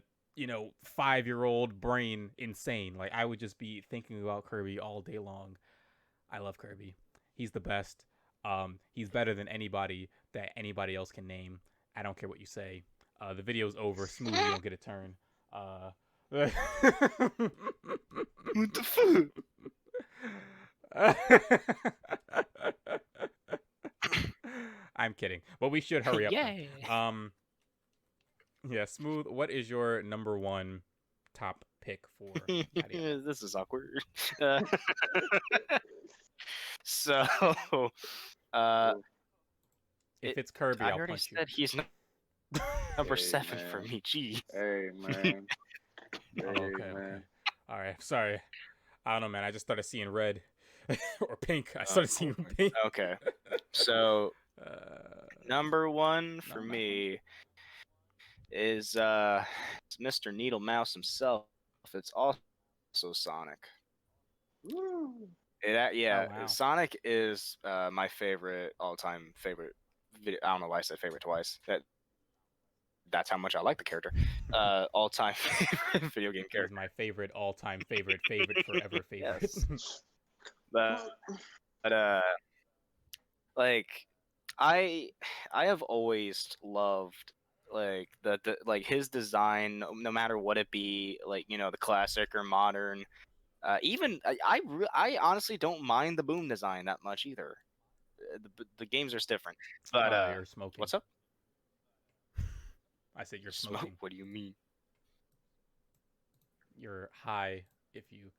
5-year-old brain insane. Like, I would just be thinking about Kirby all day long. I love Kirby. He's the best. He's better than anybody that anybody else can name. I don't care what you say. The video's over. Smooth, you don't get a turn. What the fuck? I'm kidding, but we should hurry up. Yay. Yeah, Smooth. What is your number one top pick for? This is awkward. So, if it's Kirby, I I'll already punch said he's number Hey, 7 for man. me. Gee. Hey, man. you. Oh, okay, okay. All right. Sorry. I don't know, man. I just started seeing red or pink. I started seeing pink. Okay. So, number 1 for No. me is Mr. Needle Mouse himself. It's also Sonic. Woo. Yeah, Oh, wow. Sonic is my favorite, all-time favorite video. I don't know why I said favorite twice. That's how much I like the character. All-time favorite video game He's character. my favorite, all-time favorite, forever favorite. Yes. but like I have always loved like the like his design, no matter what it be, like the classic or modern. Even I honestly don't mind the boom design that much either. The games are different. But You're smoking. what's up? I said you're smoking. Smoke? What do you mean? You're high if you.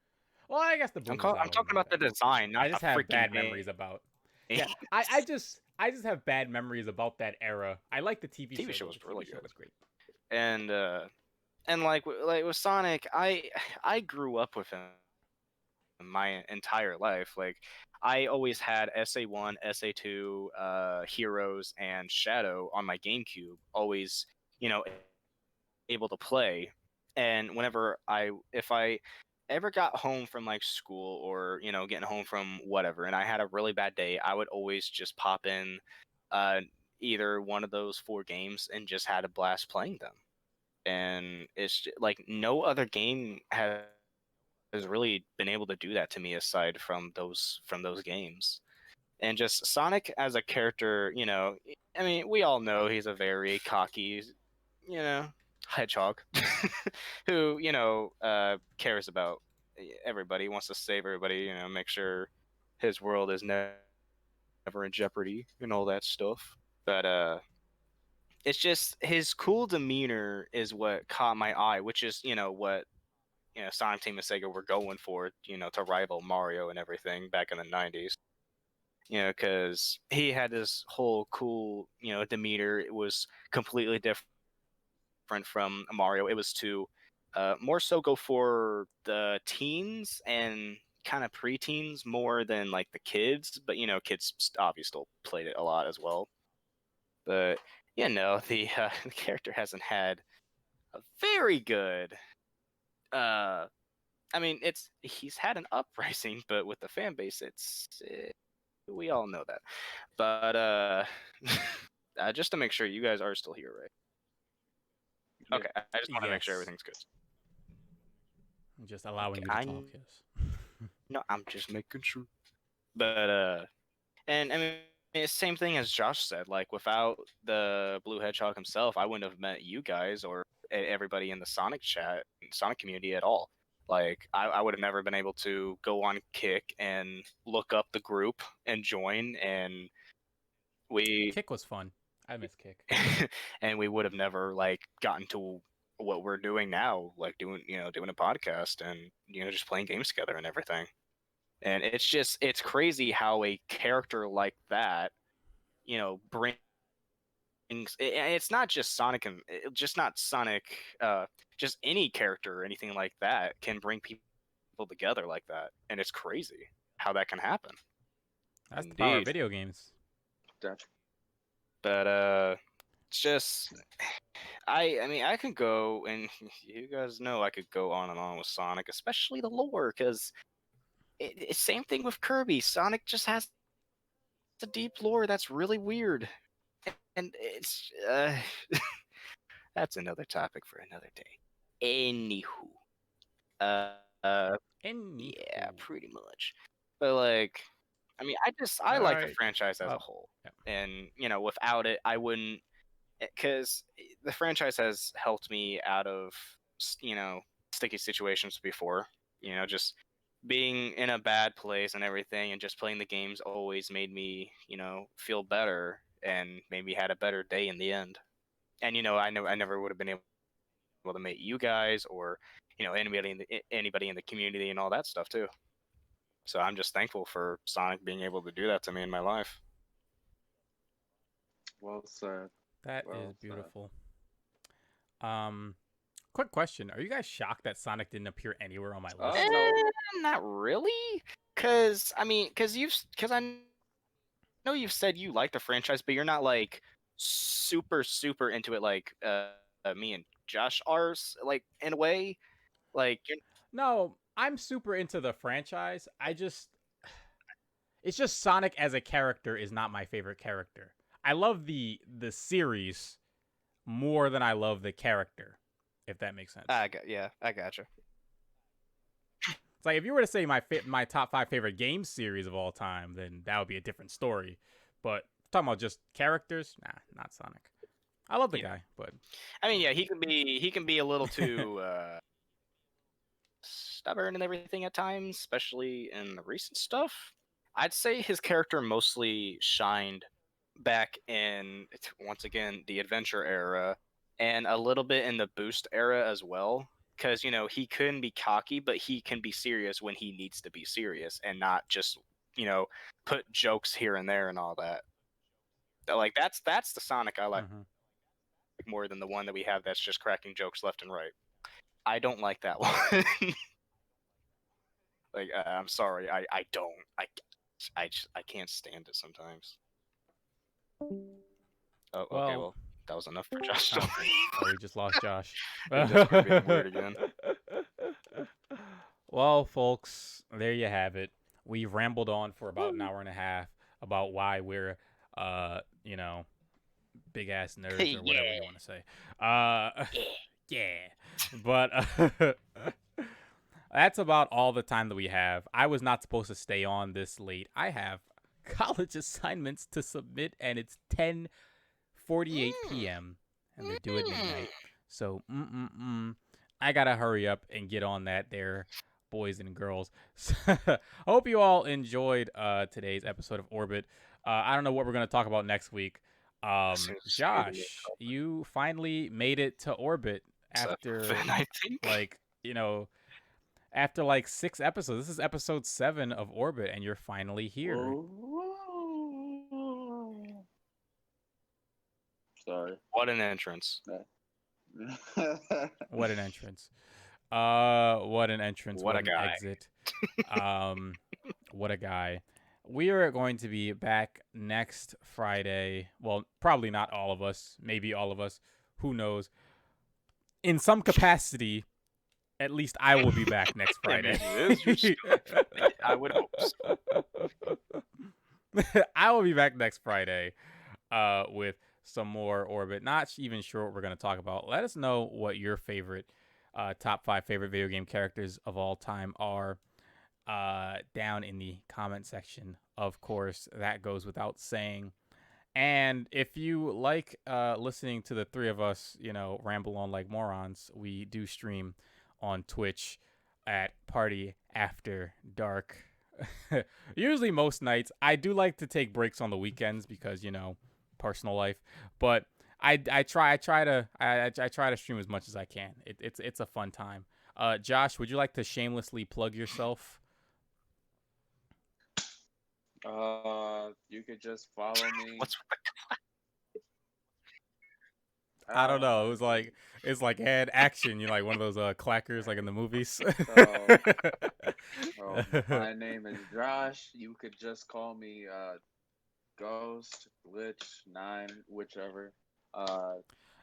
Well, I guess the boom. I'm talking about the design, not I just the have freaking bad game. memories about. Yeah, I just have bad memories about that era. I like the TV show. TV show was really good. Show was great. And like with Sonic, I grew up with him my entire life. Like I always had SA1, SA2, Heroes, and Shadow on my GameCube. Always, able to play. And if I ever got home from like school or getting home from whatever, and I had a really bad day, I would always just pop in either one of those 4 games and just had a blast playing them. And it's like no other game has really been able to do that to me aside from those games. And just Sonic as a character, I mean, we all know he's a very cocky, hedgehog who, cares about everybody, wants to save everybody, make sure his world is never in jeopardy and all that stuff. But it's just his cool demeanor is what caught my eye, which is, what Sonic Team and Sega were going for, to rival Mario and everything back in the 90s. Because he had this whole cool, demeanor. It was completely different from Mario. It was to more so go for the teens and kind of preteens more than like the kids. But, kids obviously still played it a lot as well. But, the character hasn't had a very good I mean, he's had an uprising, but with the fan base, we all know that. But just to make sure you guys are still here, right? Yeah. Okay, I just want to make sure Yes. everything's good. I'm just allowing Okay, you to talk. Yes. No, I'm just making sure. But and I mean, it's the same thing as Josh said. Like without the Blue Hedgehog himself, I wouldn't have met you guys or everybody in the Sonic chat, Sonic community at all. Like I would have never been able to go on Kick and look up the group and join, and Kick was fun. I miss Kick. and we would have never like gotten to what we're doing now, like doing a podcast and just playing games together and everything. And it's crazy how a character like that, brings It's not just Sonic and just not Sonic. Just any character or anything like that can bring people together like that, and it's crazy how that can happen. That's the power of Indeed. video games. But it's just I mean I can go, and you guys know I could go on and on with Sonic, especially the lore, because it's same thing with Kirby. Sonic just has a deep lore that's really weird, and it's that's another topic for another day. Anywho, uh, Anywho. yeah, pretty much. But like, I mean, I All like the right. franchise as a Well, whole, yeah. and without it, I wouldn't, because the franchise has helped me out of sticky situations before. Just being in a bad place and everything, and just playing the games always made me feel better and maybe had a better day in the end. And I never would have been able to meet you guys or anybody in the community and all that stuff too. So I'm just thankful for Sonic being able to do that to me in my life. Well said. That Well is said. beautiful. Quick question: are you guys shocked that Sonic didn't appear anywhere on my list? No. Not really, because I know you've said you like the franchise, but you're not like super into it like me and Josh are, like in a way. Like you're No, I'm super into the franchise. It's just Sonic as a character is not my favorite character. I love the series more than I love the character, if that makes sense. I gotcha. It's like if you were to say my top 5 favorite game series of all time, then that would be a different story. But talking about just characters, nah, not Sonic. I love the guy, but I mean, yeah, he can be a little too stubborn and everything at times, especially in the recent stuff. I'd say his character mostly shined back in, once again, the adventure era and a little bit in the boost era as well. Because, he couldn't be cocky, but he can be serious when he needs to be serious and not just, put jokes here and there and all that. Like, that's the Sonic I like more than the one that we have that's just cracking jokes left and right. I don't like that one. Like, I'm sorry, I don't. I can't stand it sometimes. Oh, okay, well, that was enough for Josh. we just lost Josh. Just being weird again. Well, folks, there you have it. We've rambled on for about an hour and a half about why we're, big ass nerds or whatever you want to say. Yeah. But that's about all the time that we have. I was not supposed to stay on this late. I have college assignments to submit, and it's 10:48 p.m. and they're due at midnight. So, I gotta hurry up and get on that there, boys and girls. Hope you all enjoyed today's episode of Orbit. I don't know what we're gonna talk about next week. Josh, you finally made it to Orbit after I think. after like 6 episodes. This is episode 7 of Orbit, and you're finally here. Sorry. What an entrance. What an entrance. What an entrance. What a an guy. Exit. What a guy. We are going to be back next Friday. Well, probably not all of us. Maybe all of us. Who knows? In some capacity, at least I will be back next Friday. I would hope so. I will be back next Friday with some more Orbit. Not even sure what we're going to talk about. Let us know what your favorite top 5 favorite video game characters of all time are down in the comment section. Of course, that goes without saying. And if you like listening to the three of us, ramble on like morons, we do stream on Twitch at PartyAfterDark. Usually most nights. I do like to take breaks on the weekends because, personal life. But I try to stream as much as I can. It's a fun time. Josh, would you like to shamelessly plug yourself? You could just follow me. I don't know. It was geez. like it's like had action. You're like one of those clackers like in the movies. My name is Josh. You could just call me Ghost, Glitch9, whichever.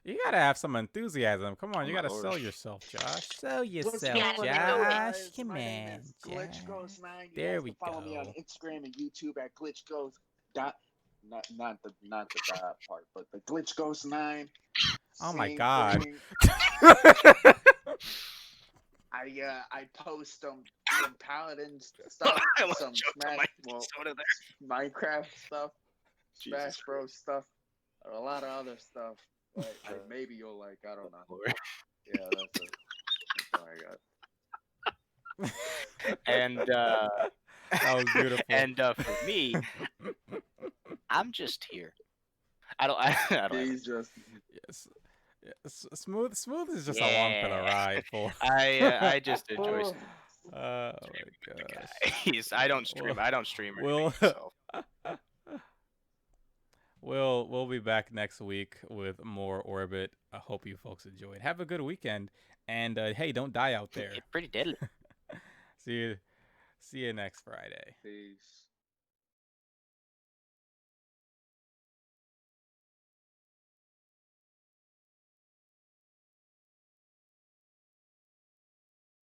You gotta have some enthusiasm. Come on, Oh you my gotta lord. sell yourself, Josh. Sell What's yourself, going on, Josh. guys? Come My name on, is Josh. GlitchGhost9. You There guys we can follow me on go. Instagram and YouTube at GlitchGhost. Not the dot part, but the GlitchGhost9. Oh my Same God. thing. I post some Paladin stuff, I almost some choked on Smash, my soda there. Minecraft stuff, Jesus Smash Bros stuff, and a lot of other stuff. Like maybe you'll like. I don't know. Lord. Yeah, that's it. That's all I got. And That was beautiful. and for me, I'm just here. I don't have He's just Yes. Yes. Smooth is just along for the Yeah. ride, for. I just enjoy oh, Oh my streaming with the gosh. guys. I don't stream. Well, I don't stream or we'll anything myself. we'll be back next week with more Orbit. I hope you folks enjoyed. Have a good weekend, and hey, don't die out there. It's pretty deadly. See you next Friday. peace.